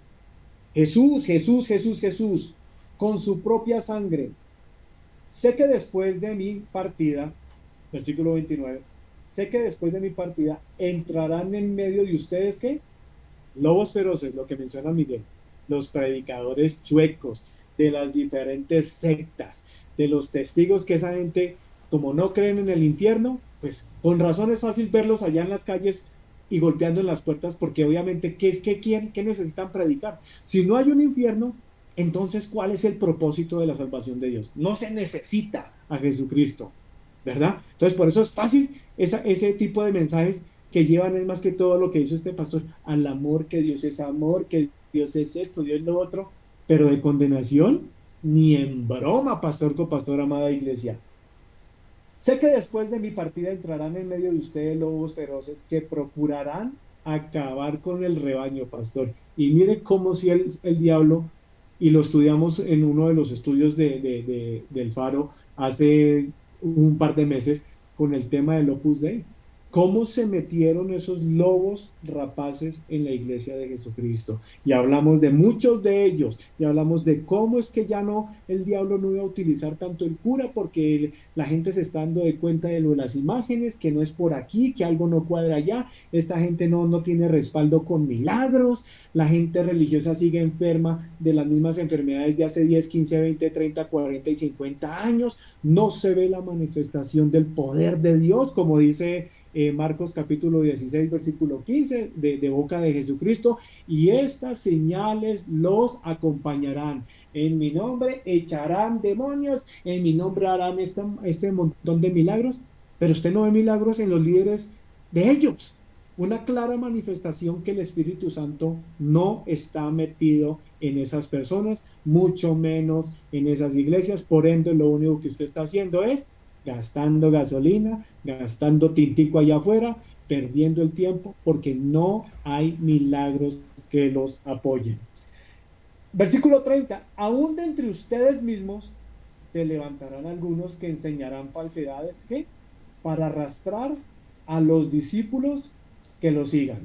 Speaker 3: Jesús, Jesús, Jesús, Jesús, con su propia sangre. Sé que después de mi partida, versículo 29, sé que después de mi partida entrarán en medio de ustedes, ¿qué? Lobos feroces, lo que menciona Miguel, los predicadores chuecos de las diferentes sectas, de los testigos que esa gente, como no creen en el infierno, pues con razón es fácil verlos allá en las calles y golpeando en las puertas, porque obviamente, ¿qué quieren? ¿Qué necesitan predicar? Si no hay un infierno, entonces, ¿cuál es el propósito de la salvación de Dios? No se necesita a Jesucristo, ¿verdad? Entonces, por eso es fácil ese tipo de mensajes que llevan es más que todo lo que dice este pastor, al amor, que Dios es amor, que Dios es esto, Dios es lo otro, pero de condenación, ni en broma, pastor, copastor, amada iglesia. Sé que después de mi partida entrarán en medio de ustedes lobos feroces que procurarán acabar con el rebaño, pastor. Y mire cómo si el diablo, y lo estudiamos en uno de los estudios del Faro hace un par de meses con el tema del Opus Dei. ¿Cómo se metieron esos lobos rapaces en la iglesia de Jesucristo? Y hablamos de muchos de ellos, y hablamos de cómo es que ya no, el diablo no iba a utilizar tanto el cura, porque la gente se está dando de cuenta de lo de las imágenes, que no es por aquí, que algo no cuadra allá, esta gente no tiene respaldo con milagros, la gente religiosa sigue enferma de las mismas enfermedades de hace 10, 15, 20, 30, 40 y 50 años, no se ve la manifestación del poder de Dios, como dice Marcos capítulo 16, versículo 15, de boca de Jesucristo, y estas señales los acompañarán. En mi nombre echarán demonios, en mi nombre harán este montón de milagros, pero usted no ve milagros en los líderes de ellos. Una clara manifestación que el Espíritu Santo no está metido en esas personas, mucho menos en esas iglesias. Por ende, lo único que usted está haciendo es gastando gasolina, gastando tintico allá afuera, perdiendo el tiempo porque no hay milagros que los apoyen. Versículo 30, aún de entre ustedes mismos se levantarán algunos que enseñarán falsedades, ¿qué? Para arrastrar a los discípulos que lo sigan.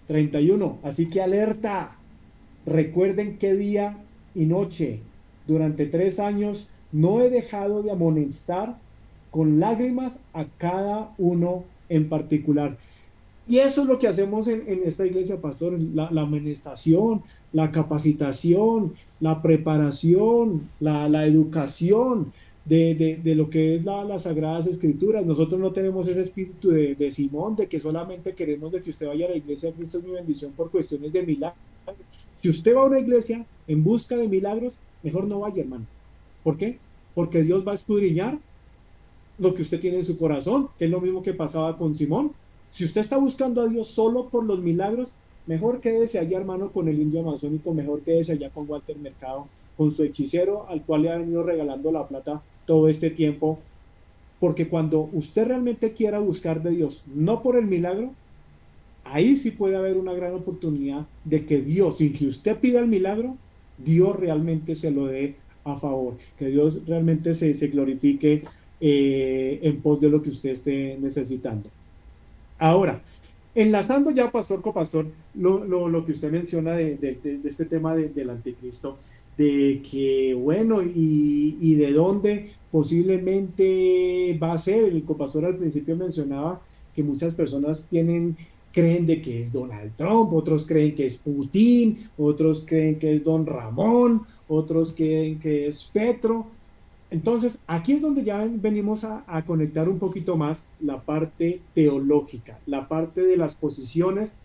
Speaker 3: 31, así que alerta, recuerden que día y noche, durante 3 años, no he dejado de amonestar con lágrimas a cada uno en particular. Y eso es lo que hacemos en esta iglesia, pastor, la amonestación, la capacitación, la preparación, la educación de lo que es las Sagradas Escrituras. Nosotros no tenemos ese espíritu de Simón, de que solamente queremos de que usted vaya a la iglesia, Cristo es mi bendición por cuestiones de milagros. Si usted va a una iglesia en busca de milagros, mejor no vaya, hermano. ¿Por qué? Porque Dios va a escudriñar lo que usted tiene en su corazón, que es lo mismo que pasaba con Simón. Si usted está buscando a Dios solo por los milagros, mejor quédese allá, hermano, con el indio amazónico, mejor quédese allá con Walter Mercado, con su hechicero, al cual le ha venido regalando la plata todo este tiempo, porque cuando usted realmente quiera buscar de Dios, no por el milagro, ahí sí puede haber una gran oportunidad de que Dios, sin que usted pida el milagro, Dios realmente se lo dé a favor, que Dios realmente se glorifique en pos de lo que usted esté necesitando. Ahora, enlazando ya, pastor copastor, lo que usted menciona de este tema del anticristo, de que, bueno, y de dónde posiblemente va a ser, el copastor al principio mencionaba que muchas personas creen de que es Donald Trump, otros creen que es Putin, otros creen que es Don Ramón, otros creen que es Petro. Entonces, aquí es donde ya venimos a conectar un poquito más la parte teológica, la parte de las posiciones.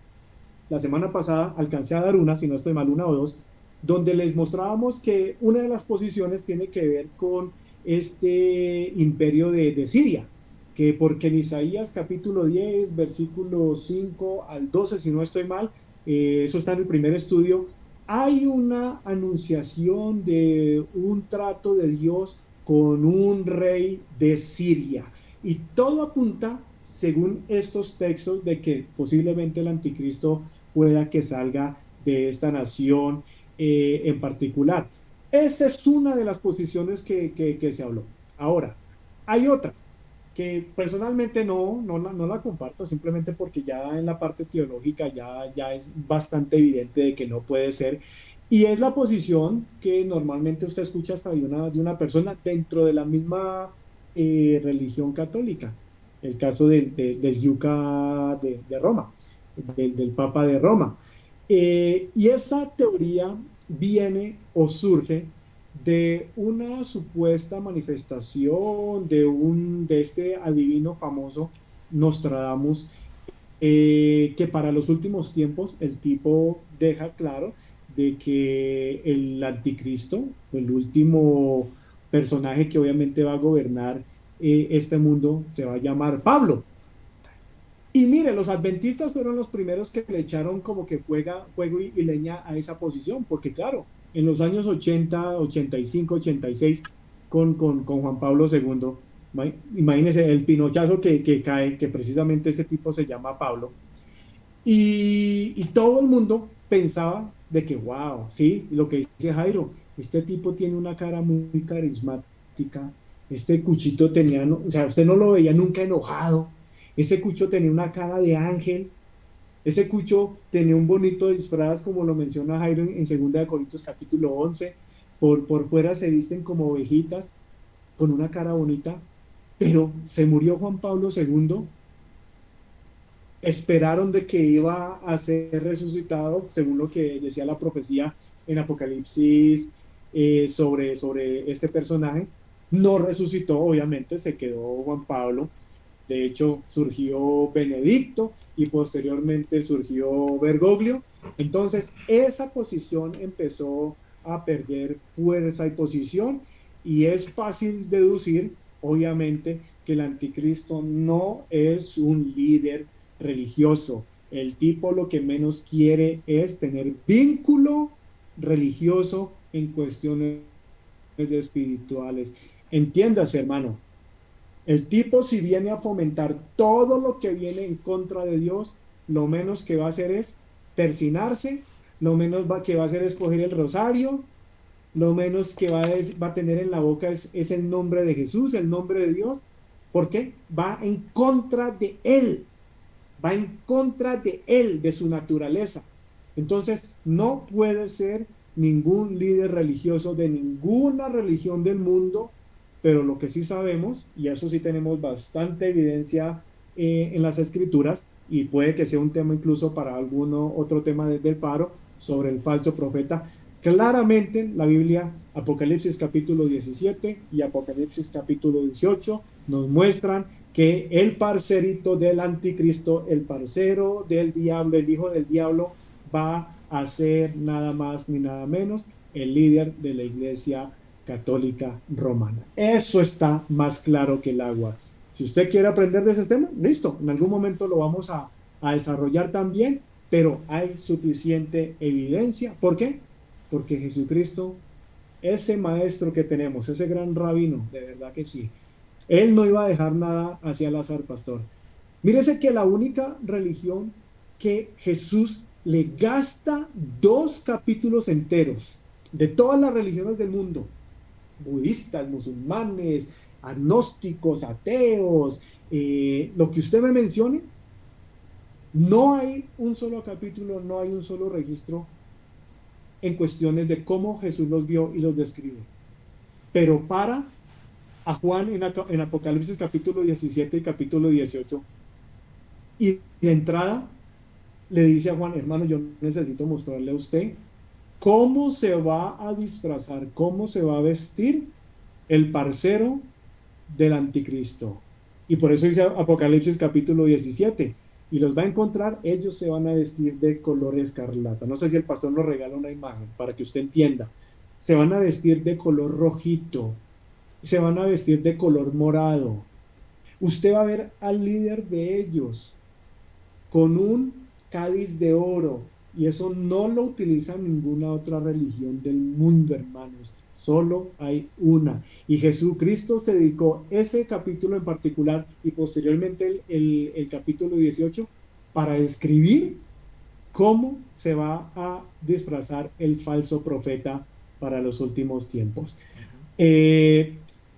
Speaker 3: La semana pasada alcancé a dar una, si no estoy mal, una o dos, donde les mostrábamos que una de las posiciones tiene que ver con este imperio de Siria, que porque en Isaías capítulo 10, versículo 5 al 12, si no estoy mal, eso está en el primer estudio, hay una anunciación de un trato de Dios con un rey de Siria. Y todo apunta, según estos textos, de que posiblemente el anticristo pueda que salga de esta nación en particular. Esa es una de las posiciones que se habló. Ahora, hay otra que personalmente no la comparto, simplemente porque ya en la parte teológica ya es bastante evidente de que no puede ser. Y es la posición que normalmente usted escucha hasta de una persona dentro de la misma religión católica. El caso del Yuca de Roma, del Papa de Roma. Y esa teoría viene o surge de una supuesta manifestación de este adivino famoso Nostradamus, que para los últimos tiempos el tipo deja claro de que el anticristo, el último personaje que obviamente va a gobernar este mundo, se va a llamar Pablo. Y mire, los adventistas fueron los primeros que le echaron como que fuego y leña a esa posición, porque claro, en los años 80, 85, 86, con Juan Pablo II, imagínense el pinochazo que cae, que precisamente ese tipo se llama Pablo, y todo el mundo pensaba de que, wow, sí, lo que dice Jairo, este tipo tiene una cara muy carismática, este cuchito tenía, o sea, usted no lo veía nunca enojado, ese cucho tenía una cara de ángel, ese cucho tenía un bonito disfraz, como lo menciona Jairo en 2 de Corintios capítulo 11, por fuera se visten como ovejitas, con una cara bonita, pero se murió Juan Pablo II, esperaron de que iba a ser resucitado, según lo que decía la profecía en Apocalipsis sobre este personaje. No resucitó, obviamente, se quedó Juan Pablo. De hecho, surgió Benedicto y posteriormente surgió Bergoglio. Entonces, esa posición empezó a perder fuerza y posición y es fácil deducir, obviamente, que el anticristo no es un líder religioso. El tipo lo que menos quiere es tener vínculo religioso en cuestiones de espirituales. Entiéndase, hermano, el tipo si viene a fomentar todo lo que viene en contra de Dios, lo menos que va a hacer es persinarse, lo menos que va a hacer es coger el rosario, lo menos que va a tener en la boca es el nombre de Jesús, el nombre de Dios. ¿Por qué? Va en contra de él, va en contra de él, de su naturaleza. Entonces, no puede ser ningún líder religioso de ninguna religión del mundo, pero lo que sí sabemos, y eso sí tenemos bastante evidencia en las escrituras, y puede que sea un tema incluso para alguno otro tema del paro, sobre el falso profeta. Claramente la Biblia, Apocalipsis capítulo 17 y Apocalipsis capítulo 18, nos muestran que el parcerito del anticristo, el parcero del diablo, el hijo del diablo, va a ser nada más ni nada menos el líder de la iglesia católica romana. Eso está más claro que el agua. Si usted quiere aprender de ese tema, listo, en algún momento lo vamos a desarrollar también, pero hay suficiente evidencia. ¿Por qué? Porque Jesucristo, ese maestro que tenemos, ese gran rabino, de verdad que sí, él no iba a dejar nada hacia el azar, pastor. Mírese que la única religión que Jesús le gasta 2 capítulos enteros de todas las religiones del mundo, budistas, musulmanes, agnósticos, ateos, lo que usted me mencione, no hay un solo capítulo, no hay un solo registro en cuestiones de cómo Jesús los vio y los describe. Pero para a Juan en Apocalipsis capítulo 17 y capítulo 18, y de entrada le dice a Juan, hermano, yo necesito mostrarle a usted cómo se va a disfrazar, cómo se va a vestir el parcero del anticristo. Y por eso dice Apocalipsis capítulo 17, y los va a encontrar, ellos se van a vestir de color escarlata. No sé si el pastor nos regala una imagen para que usted entienda. Se van a vestir de color rojito, se van a vestir de color morado. Usted va a ver al líder de ellos con un cáliz de oro, y eso no lo utiliza ninguna otra religión del mundo, hermanos. Solo hay una. Y Jesucristo se dedicó ese capítulo en particular y posteriormente el capítulo 18 para describir cómo se va a disfrazar el falso profeta para los últimos tiempos.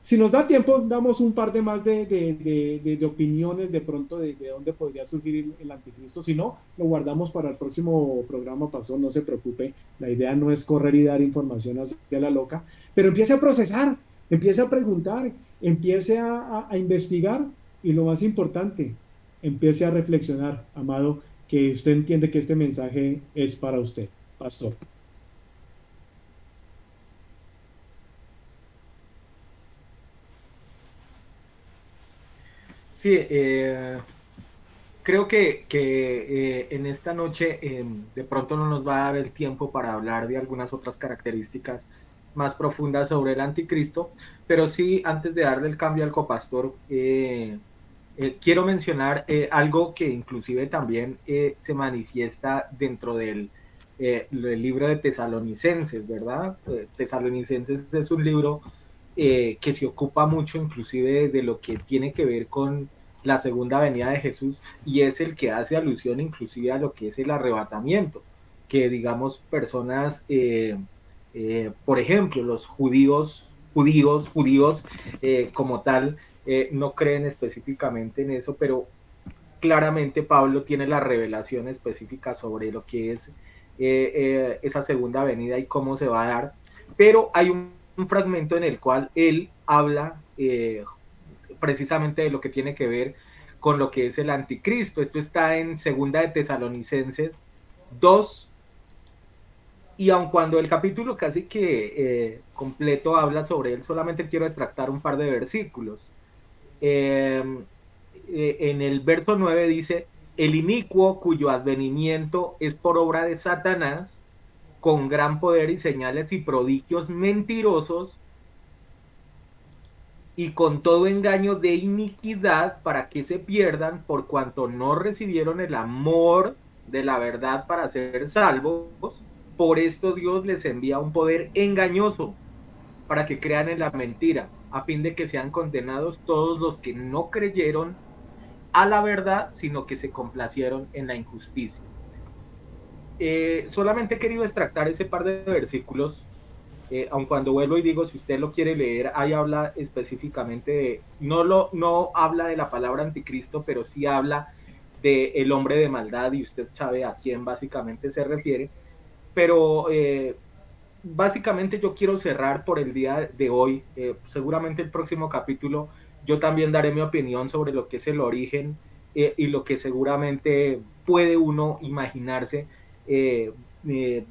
Speaker 3: Si nos da tiempo, damos un par de más de opiniones de pronto de dónde podría surgir el anticristo. Si no, lo guardamos para el próximo programa, pastor, no se preocupe. La idea no es correr y dar información hacia la loca, pero empiece a procesar, empiece a preguntar, empiece a investigar y lo más importante, empiece a reflexionar, amado, que usted entiende que este mensaje es para usted, pastor.
Speaker 1: Sí, creo que en esta noche de pronto no nos va a dar el tiempo para hablar de algunas otras características más profundas sobre el anticristo, pero sí, antes de darle el cambio al copastor, quiero mencionar algo que inclusive también se manifiesta dentro del libro de Tesalonicenses, ¿verdad? Tesalonicenses es un libro que se ocupa mucho inclusive de lo que tiene que ver con la segunda venida de Jesús, y es el que hace alusión inclusive a lo que es el arrebatamiento, que digamos personas, por ejemplo, los judíos como tal, no creen específicamente en eso, pero claramente Pablo tiene la revelación específica sobre lo que es esa segunda venida y cómo se va a dar, pero hay un fragmento en el cual él habla precisamente de lo que tiene que ver con lo que es el anticristo. Esto está en Segunda de Tesalonicenses 2, y aun cuando el capítulo casi que completo habla sobre él, solamente quiero extractar un par de versículos. En el verso 9 dice, el inicuo cuyo advenimiento es por obra de Satanás, con gran poder y señales y prodigios mentirosos, y con todo engaño de iniquidad, para que se pierdan por cuanto no recibieron el amor de la verdad para ser salvos. Por esto Dios les envía un poder engañoso para que crean en la mentira, a fin de que sean condenados todos los que no creyeron a la verdad, sino que se complacieron en la injusticia. Solamente he querido extractar ese par de versículos, aun cuando vuelvo y digo, si usted lo quiere leer, ahí habla específicamente de, no habla de la palabra anticristo, pero sí habla de el hombre de maldad, y usted sabe a quién básicamente se refiere. Pero básicamente yo quiero cerrar por el día de hoy. Seguramente el próximo capítulo yo también daré mi opinión sobre lo que es el origen y lo que seguramente puede uno imaginarse eh, eh,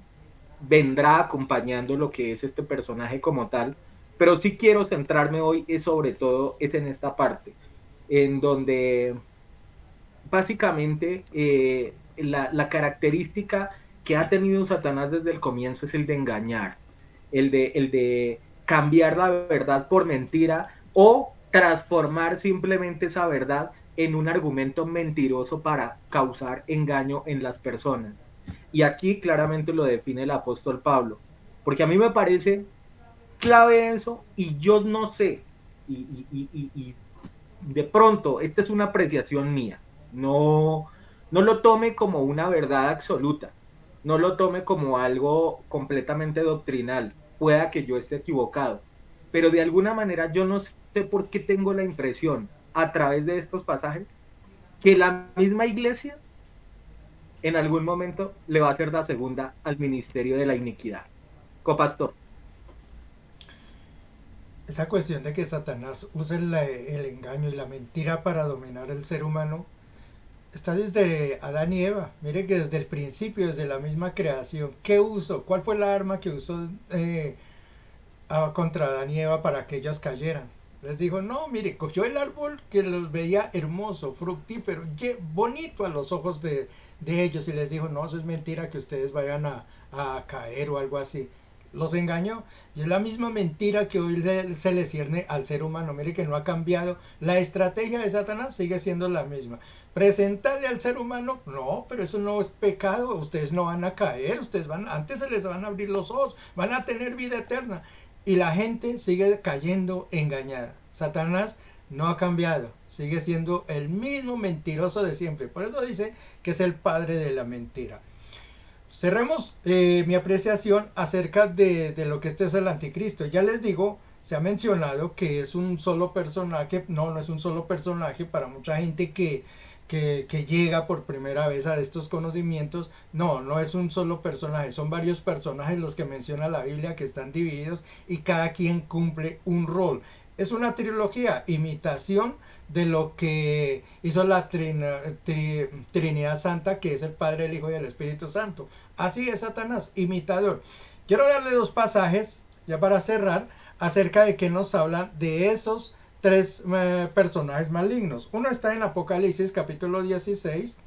Speaker 1: vendrá acompañando lo que es este personaje como tal. Pero sí quiero centrarme hoy sobre todo es en esta parte, en donde básicamente la característica que ha tenido Satanás desde el comienzo es el de engañar, el de cambiar la verdad por mentira o transformar simplemente esa verdad en un argumento mentiroso para causar engaño en las personas. Y aquí claramente lo define el apóstol Pablo, porque a mí me parece clave eso, y yo no sé, y de pronto, esta es una apreciación mía, no lo tome como una verdad absoluta, no lo tome como algo completamente doctrinal. Pueda que yo esté equivocado, pero de alguna manera yo no sé por qué tengo la impresión a través de estos pasajes que la misma iglesia en algún momento le va a hacer la segunda al ministerio de la iniquidad. Copastor.
Speaker 2: Esa cuestión de que Satanás use el engaño y la mentira para dominar el ser humano está desde Adán y Eva. Mire que desde el principio, desde la misma creación, ¿qué usó? ¿Cuál fue la arma que usó contra Adán y Eva para que ellos cayeran? Les dijo, no, mire, cogió el árbol que los veía hermoso, fructífero, bonito a los ojos de ellos y les dijo, no, eso es mentira que ustedes vayan a caer o algo así. Los engañó y es la misma mentira que hoy se le cierne al ser humano. Mire que no ha cambiado. La estrategia de Satanás sigue siendo la misma. Presentarle al ser humano, no, pero eso no es pecado, ustedes no van a caer, ustedes van, antes se les van a abrir los ojos, van a tener vida eterna. Y la gente sigue cayendo engañada. Satanás no ha cambiado, sigue siendo el mismo mentiroso de siempre. Por eso dice que es el padre de la mentira. Cerremos mi apreciación acerca de lo que este es el anticristo. Ya les digo, se ha mencionado que es un solo personaje. No, no es un solo personaje para mucha gente que llega por primera vez a estos conocimientos. No, no es un solo personaje, son varios personajes los que menciona la Biblia que están divididos y cada quien cumple un rol. Es una trilogía, imitación de lo que hizo la Trinidad Santa, que es el Padre, el Hijo y el Espíritu Santo. Así es Satanás, imitador. Quiero darle dos pasajes, ya para cerrar, acerca de que nos hablan de esos tres personajes malignos. Uno está en Apocalipsis capítulo 16,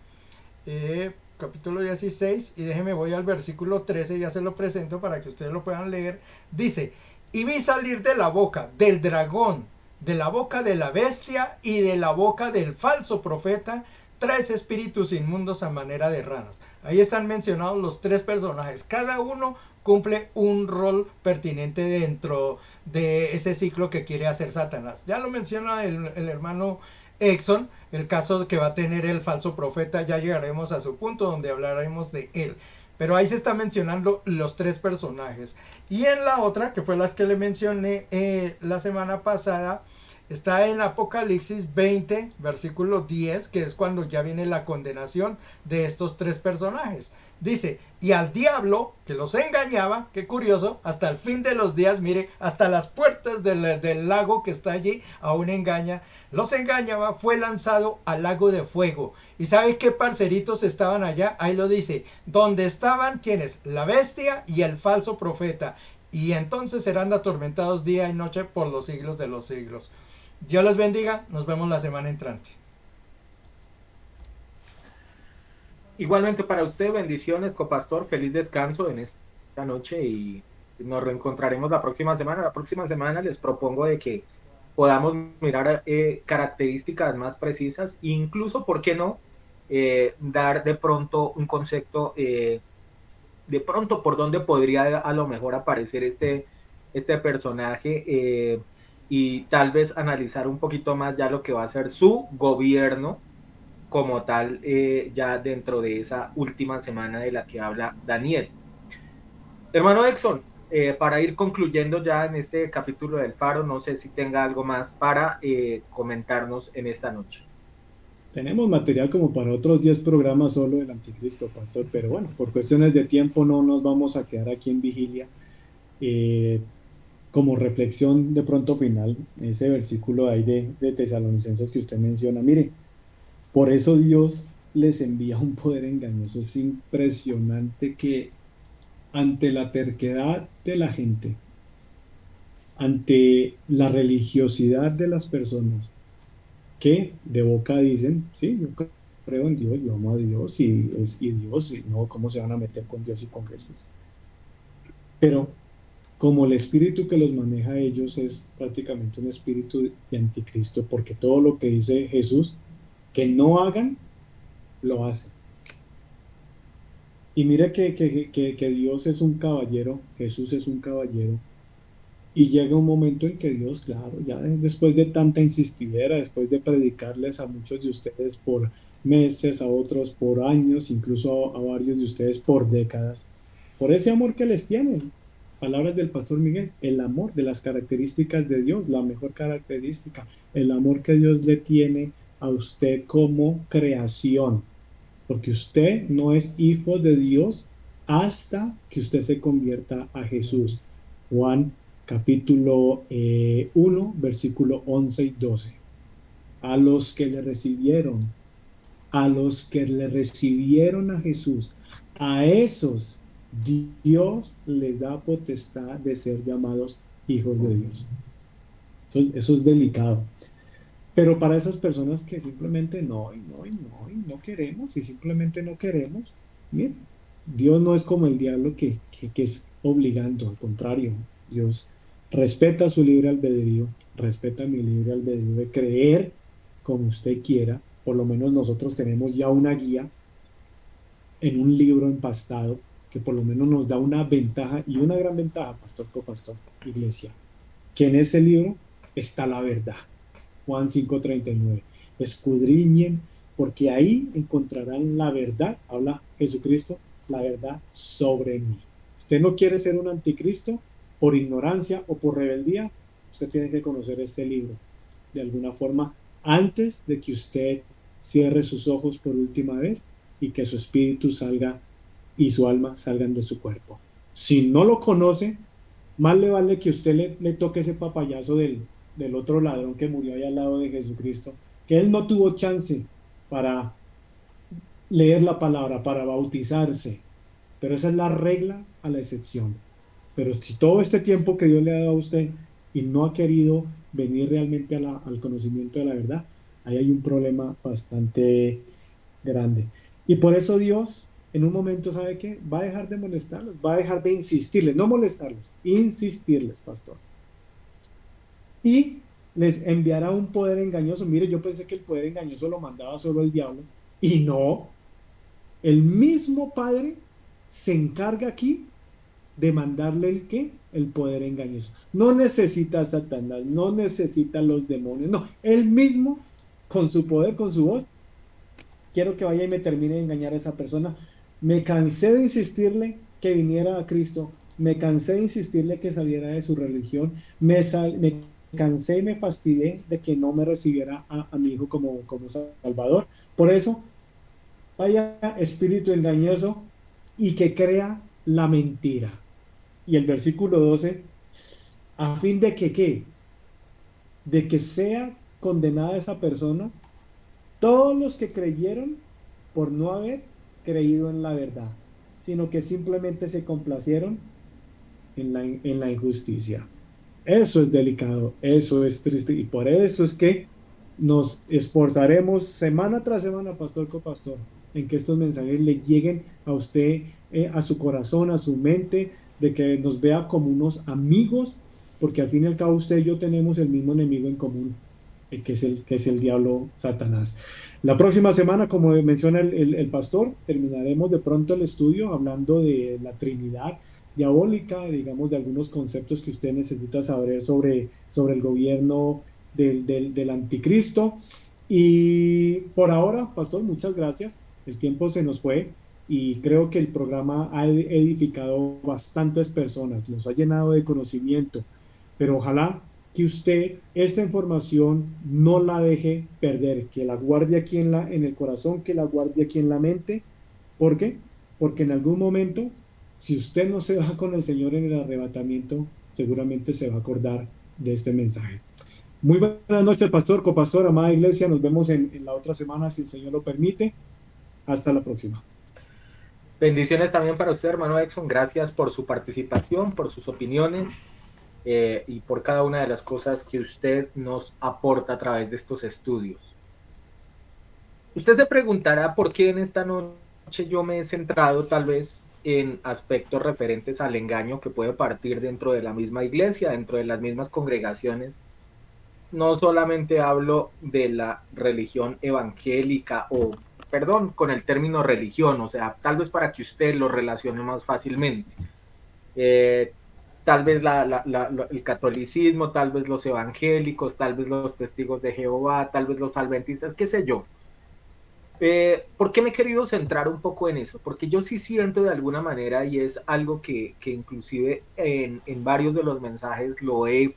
Speaker 2: capítulo 16, y déjeme voy al versículo 13, ya se lo presento para que ustedes lo puedan leer. Dice, y vi salir de la boca del dragón, de la boca de la bestia y de la boca del falso profeta, tres espíritus inmundos a manera de ranas. Ahí están mencionados los tres personajes, cada uno cumple un rol pertinente dentro de ese ciclo que quiere hacer Satanás. Ya lo menciona el hermano Exxon, el caso que va a tener el falso profeta, ya llegaremos a su punto donde hablaremos de él. Pero ahí se está mencionando los tres personajes. Y en la otra, que fue las que le mencioné la semana pasada, está en Apocalipsis 20, versículo 10, que es cuando ya viene la condenación de estos tres personajes. Dice, y al diablo que los engañaba, qué curioso, hasta el fin de los días, mire, hasta las puertas del lago que está allí, aún engaña, los engañaba, fue lanzado al lago de fuego. ¿Y sabe qué parceritos estaban allá? Ahí lo dice, donde estaban, ¿quiénes? La bestia y el falso profeta. Y entonces serán atormentados día y noche por los siglos de los siglos. Dios les bendiga, nos vemos la semana entrante.
Speaker 1: Igualmente para usted, bendiciones, copastor, feliz descanso en esta noche y nos reencontraremos la próxima semana. La próxima semana les propongo de que podamos mirar características más precisas, incluso, ¿por qué no? Dar de pronto un concepto, de pronto por dónde podría a lo mejor aparecer este personaje y tal vez analizar un poquito más ya lo que va a ser su gobierno como tal, ya dentro de esa última semana de la que habla Daniel. Hermano Exxon, para ir concluyendo ya en este capítulo del Faro, no sé si tenga algo más para comentarnos en esta noche.
Speaker 3: Tenemos material como para otros 10 programas solo del anticristo, pastor, pero bueno, por cuestiones de tiempo no nos vamos a quedar aquí en vigilia. Eh, Como reflexión de pronto final, ese versículo ahí de Tesalonicenses que usted menciona, mire, por eso Dios les envía un poder engañoso. Es impresionante que ante la terquedad de la gente, ante la religiosidad de las personas, que de boca dicen, sí, yo creo en Dios, yo amo a Dios y Dios, y no, ¿cómo se van a meter con Dios y con Jesús? Pero como el espíritu que los maneja a ellos es prácticamente un espíritu de anticristo, porque todo lo que dice Jesús que no hagan, lo hacen. Y mira que Dios es un caballero, Jesús es un caballero, y llega un momento en que Dios, claro, ya después de tanta insistidera, después de predicarles a muchos de ustedes por meses, a otros por años, incluso a varios de ustedes por décadas, por ese amor que les tienen. Palabras del pastor Miguel, el amor de las características de Dios, la mejor característica, el amor que Dios le tiene a usted como creación, porque usted no es hijo de Dios hasta que usted se convierta a Jesús. Juan capítulo 1, versículo 11 y 12. A los que le recibieron, a los que le recibieron a Jesús, a esos Dios les da potestad de ser llamados hijos de Dios. Eso es delicado. Pero para esas personas que simplemente no, y no, y no, y no queremos, y simplemente no queremos, mire, Dios no es como el diablo que es obligando, al contrario, Dios respeta su libre albedrío, respeta mi libre albedrío de creer como usted quiera. Por lo menos nosotros tenemos ya una guía en un libro empastado que por lo menos nos da una ventaja y una gran ventaja, pastor, copastor, iglesia, que en ese libro está la verdad. Juan 5:39. Escudriñen, porque ahí encontrarán la verdad, habla Jesucristo, la verdad sobre mí. Usted no quiere ser un anticristo por ignorancia o por rebeldía, usted tiene que conocer este libro de alguna forma antes de que usted cierre sus ojos por última vez y que su espíritu salga y su alma salgan de su cuerpo. Si no lo conoce, más le vale que usted le toque ese papayazo del otro ladrón que murió ahí al lado de Jesucristo, que él no tuvo chance para leer la palabra, para bautizarse, pero esa es la regla a la excepción. Pero si todo este tiempo que Dios le ha dado a usted y no ha querido venir realmente al conocimiento de la verdad, ahí hay un problema bastante grande. Y por eso Dios, en un momento, ¿sabe qué? Va a dejar de molestarlos, va a dejar de insistirles, no molestarlos, insistirles, pastor. Y les enviará un poder engañoso. Mire, yo pensé que el poder engañoso lo mandaba solo el diablo, y no, el mismo Padre se encarga aquí de mandarle el qué, el poder engañoso. No necesita a Satanás, no necesita a los demonios, no, él mismo con su poder, con su voz, quiero que vaya y me termine de engañar a esa persona. Me cansé de insistirle que viniera a Cristo, me cansé de insistirle que saliera de su religión, me cansé y me fastidié de que no me recibiera a mi hijo como Salvador. Por eso, vaya espíritu engañoso y que crea la mentira. Y el versículo 12, a fin de que, ¿qué? De que sea condenada esa persona, todos los que creyeron por no haber creído en la verdad, sino que simplemente se complacieron en la injusticia. Eso es delicado, eso es triste, y por eso es que nos esforzaremos semana tras semana, pastor copastor, en que estos mensajes le lleguen a usted, a su corazón, a su mente, de que nos vea como unos amigos, porque al fin y al cabo usted y yo tenemos el mismo enemigo en común, que es el diablo Satanás. La próxima semana, como menciona el pastor, terminaremos de pronto el estudio hablando de la Trinidad diabólica, digamos, de algunos conceptos que usted necesita saber sobre el gobierno del anticristo. Y por ahora, pastor, muchas gracias. El tiempo se nos fue y creo que el programa ha edificado bastantes personas, nos ha llenado de conocimiento, pero ojalá que usted esta información no la deje perder, que la guarde aquí en el corazón, que la guarde aquí en la mente. ¿Por qué? Porque en algún momento, si usted no se va con el Señor en el arrebatamiento, seguramente se va a acordar de este mensaje. Muy buenas noches, pastor, copastor, amada iglesia. Nos vemos en la otra semana, si el Señor lo permite. Hasta la próxima.
Speaker 1: Bendiciones también para usted, hermano Exxon. Gracias por su participación, por sus opiniones y por cada una de las cosas que usted nos aporta a través de estos estudios. Usted se preguntará por qué en esta noche yo me he centrado tal vez en aspectos referentes al engaño que puede partir dentro de la misma iglesia, dentro de las mismas congregaciones. No solamente hablo de la religión evangélica o, perdón, con el término religión, o sea, tal vez para que usted lo relacione más fácilmente. Tal vez el catolicismo, tal vez los evangélicos, tal vez los testigos de Jehová, tal vez los adventistas, qué sé yo. ¿Por qué me he querido centrar un poco en eso? Porque yo sí siento de alguna manera, y es algo que inclusive en varios de los mensajes lo he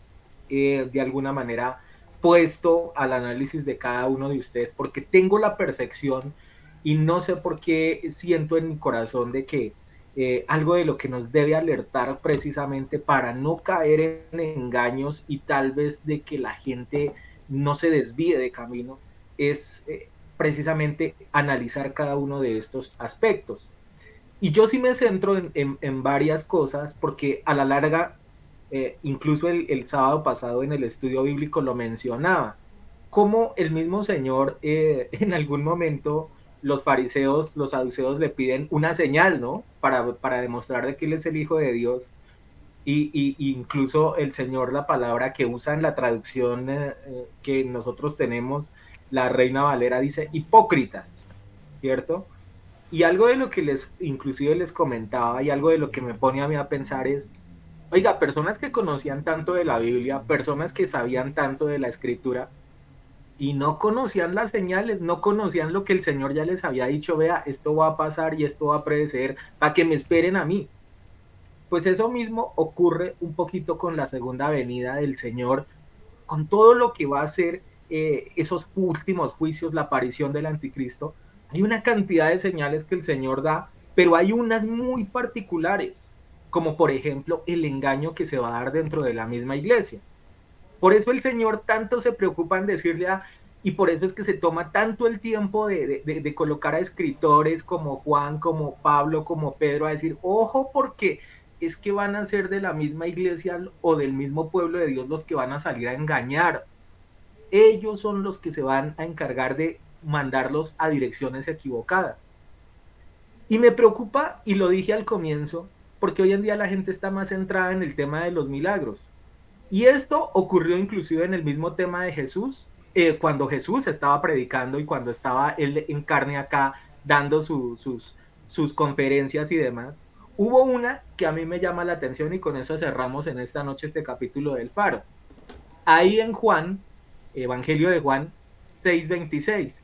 Speaker 1: de alguna manera puesto al análisis de cada uno de ustedes, porque tengo la percepción y no sé por qué siento en mi corazón de que algo de lo que nos debe alertar precisamente para no caer en engaños y tal vez de que la gente no se desvíe de camino es precisamente analizar cada uno de estos aspectos. Y yo sí me centro en varias cosas porque a la larga, incluso el sábado pasado en el estudio bíblico lo mencionaba, como el mismo Señor en algún momento los fariseos, los saduceos le piden una señal, ¿no? Para demostrar de que Él es el Hijo de Dios. Y incluso el Señor, la palabra que usa en la traducción que nosotros tenemos, la Reina Valera dice hipócritas, ¿cierto? Y algo de lo que inclusive les comentaba y algo de lo que me pone a mí a pensar es, oiga, personas que conocían tanto de la Biblia, personas que sabían tanto de la Escritura y no conocían las señales, no conocían lo que el Señor ya les había dicho, vea, esto va a pasar y esto va a predecir para que me esperen a mí. Pues eso mismo ocurre un poquito con la segunda venida del Señor, con todo lo que va a ser esos últimos juicios, la aparición del anticristo. Hay una cantidad de señales que el Señor da, pero hay unas muy particulares, como por ejemplo el engaño que se va a dar dentro de la misma iglesia. Por eso el Señor tanto se preocupa en decirle y por eso es que se toma tanto el tiempo de colocar a escritores como Juan, como Pablo, como Pedro a decir, ojo, porque es que van a ser de la misma iglesia o del mismo pueblo de Dios los que van a salir a engañar. Ellos son los que se van a encargar de mandarlos a direcciones equivocadas. Y me preocupa, y lo dije al comienzo, porque hoy en día la gente está más centrada en el tema de los milagros. Y esto ocurrió inclusive en el mismo tema de Jesús, cuando Jesús estaba predicando y cuando estaba él en carne acá dando sus conferencias y demás. Hubo una que a mí me llama la atención y con eso cerramos en esta noche este capítulo del Faro. Ahí en Juan, Evangelio de Juan 6:26,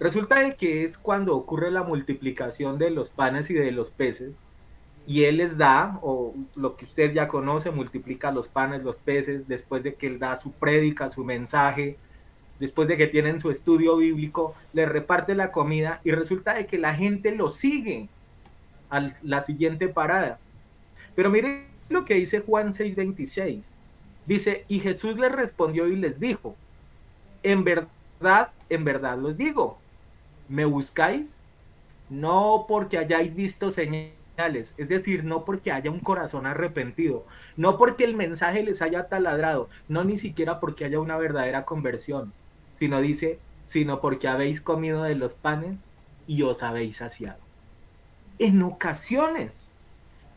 Speaker 1: resulta de que es cuando ocurre la multiplicación de los panes y de los peces, y él les da, o lo que usted ya conoce, multiplica los panes, los peces, después de que él da su prédica, su mensaje, después de que tienen su estudio bíblico, le reparte la comida y resulta de que la gente lo sigue a la siguiente parada. Pero mire lo que dice Juan 6:26. Dice, y Jesús les respondió y les dijo, en verdad los digo, ¿me buscáis? No porque hayáis visto señales, es decir, no porque haya un corazón arrepentido, no porque el mensaje les haya taladrado, no ni siquiera porque haya una verdadera conversión, sino dice, sino porque habéis comido de los panes y os habéis saciado. En ocasiones,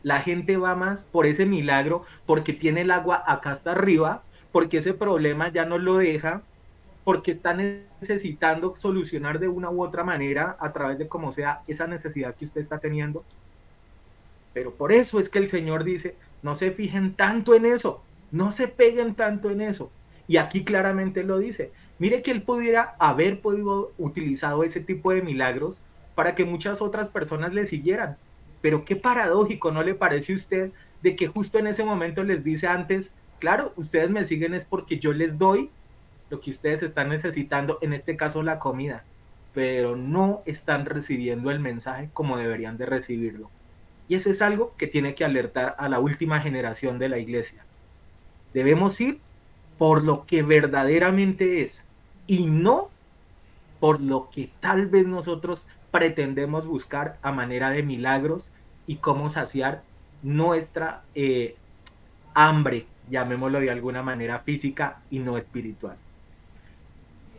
Speaker 1: la gente va más por ese milagro, porque tiene el agua acá hasta arriba, porque ese problema ya no lo deja, porque está necesitando solucionar de una u otra manera a través de como sea esa necesidad que usted está teniendo. Pero por eso es que el Señor dice, no se fijen tanto en eso, no se peguen tanto en eso. Y aquí claramente lo dice. Mire que él pudiera haber podido utilizado ese tipo de milagros para que muchas otras personas le siguieran. Pero qué paradójico, ¿no le parece a usted de que justo en ese momento les dice antes, claro, ustedes me siguen es porque yo les doy lo que ustedes están necesitando, en este caso la comida, pero no están recibiendo el mensaje como deberían de recibirlo. Y eso es algo que tiene que alertar a la última generación de la iglesia. Debemos ir por lo que verdaderamente es y no por lo que tal vez nosotros pretendemos buscar a manera de milagros y cómo saciar nuestra hambre, llamémoslo de alguna manera física y no espiritual.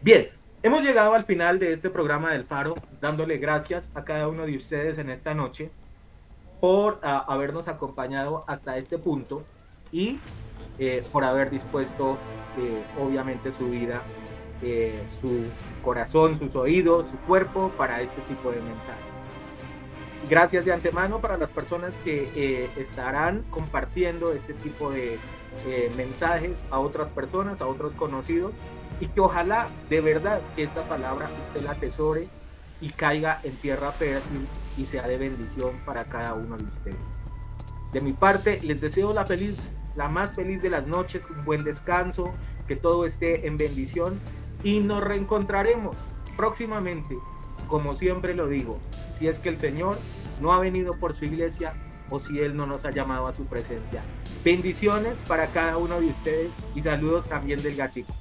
Speaker 1: Bien, hemos llegado al final de este programa del Faro, dándole gracias a cada uno de ustedes en esta noche por habernos acompañado hasta este punto y por haber dispuesto, obviamente, su vida, su corazón, sus oídos, su cuerpo para este tipo de mensajes. Gracias de antemano para las personas que estarán compartiendo este tipo de mensajes a otras personas, a otros conocidos, y que ojalá de verdad que esta palabra usted la atesore y caiga en tierra fértil y sea de bendición para cada uno de ustedes. De mi parte, les deseo la más feliz de las noches, un buen descanso, que todo esté en bendición y nos reencontraremos próximamente, como siempre lo digo, si es que el Señor no ha venido por su iglesia o si Él no nos ha llamado a su presencia. Bendiciones para cada uno de ustedes y saludos también del gatito.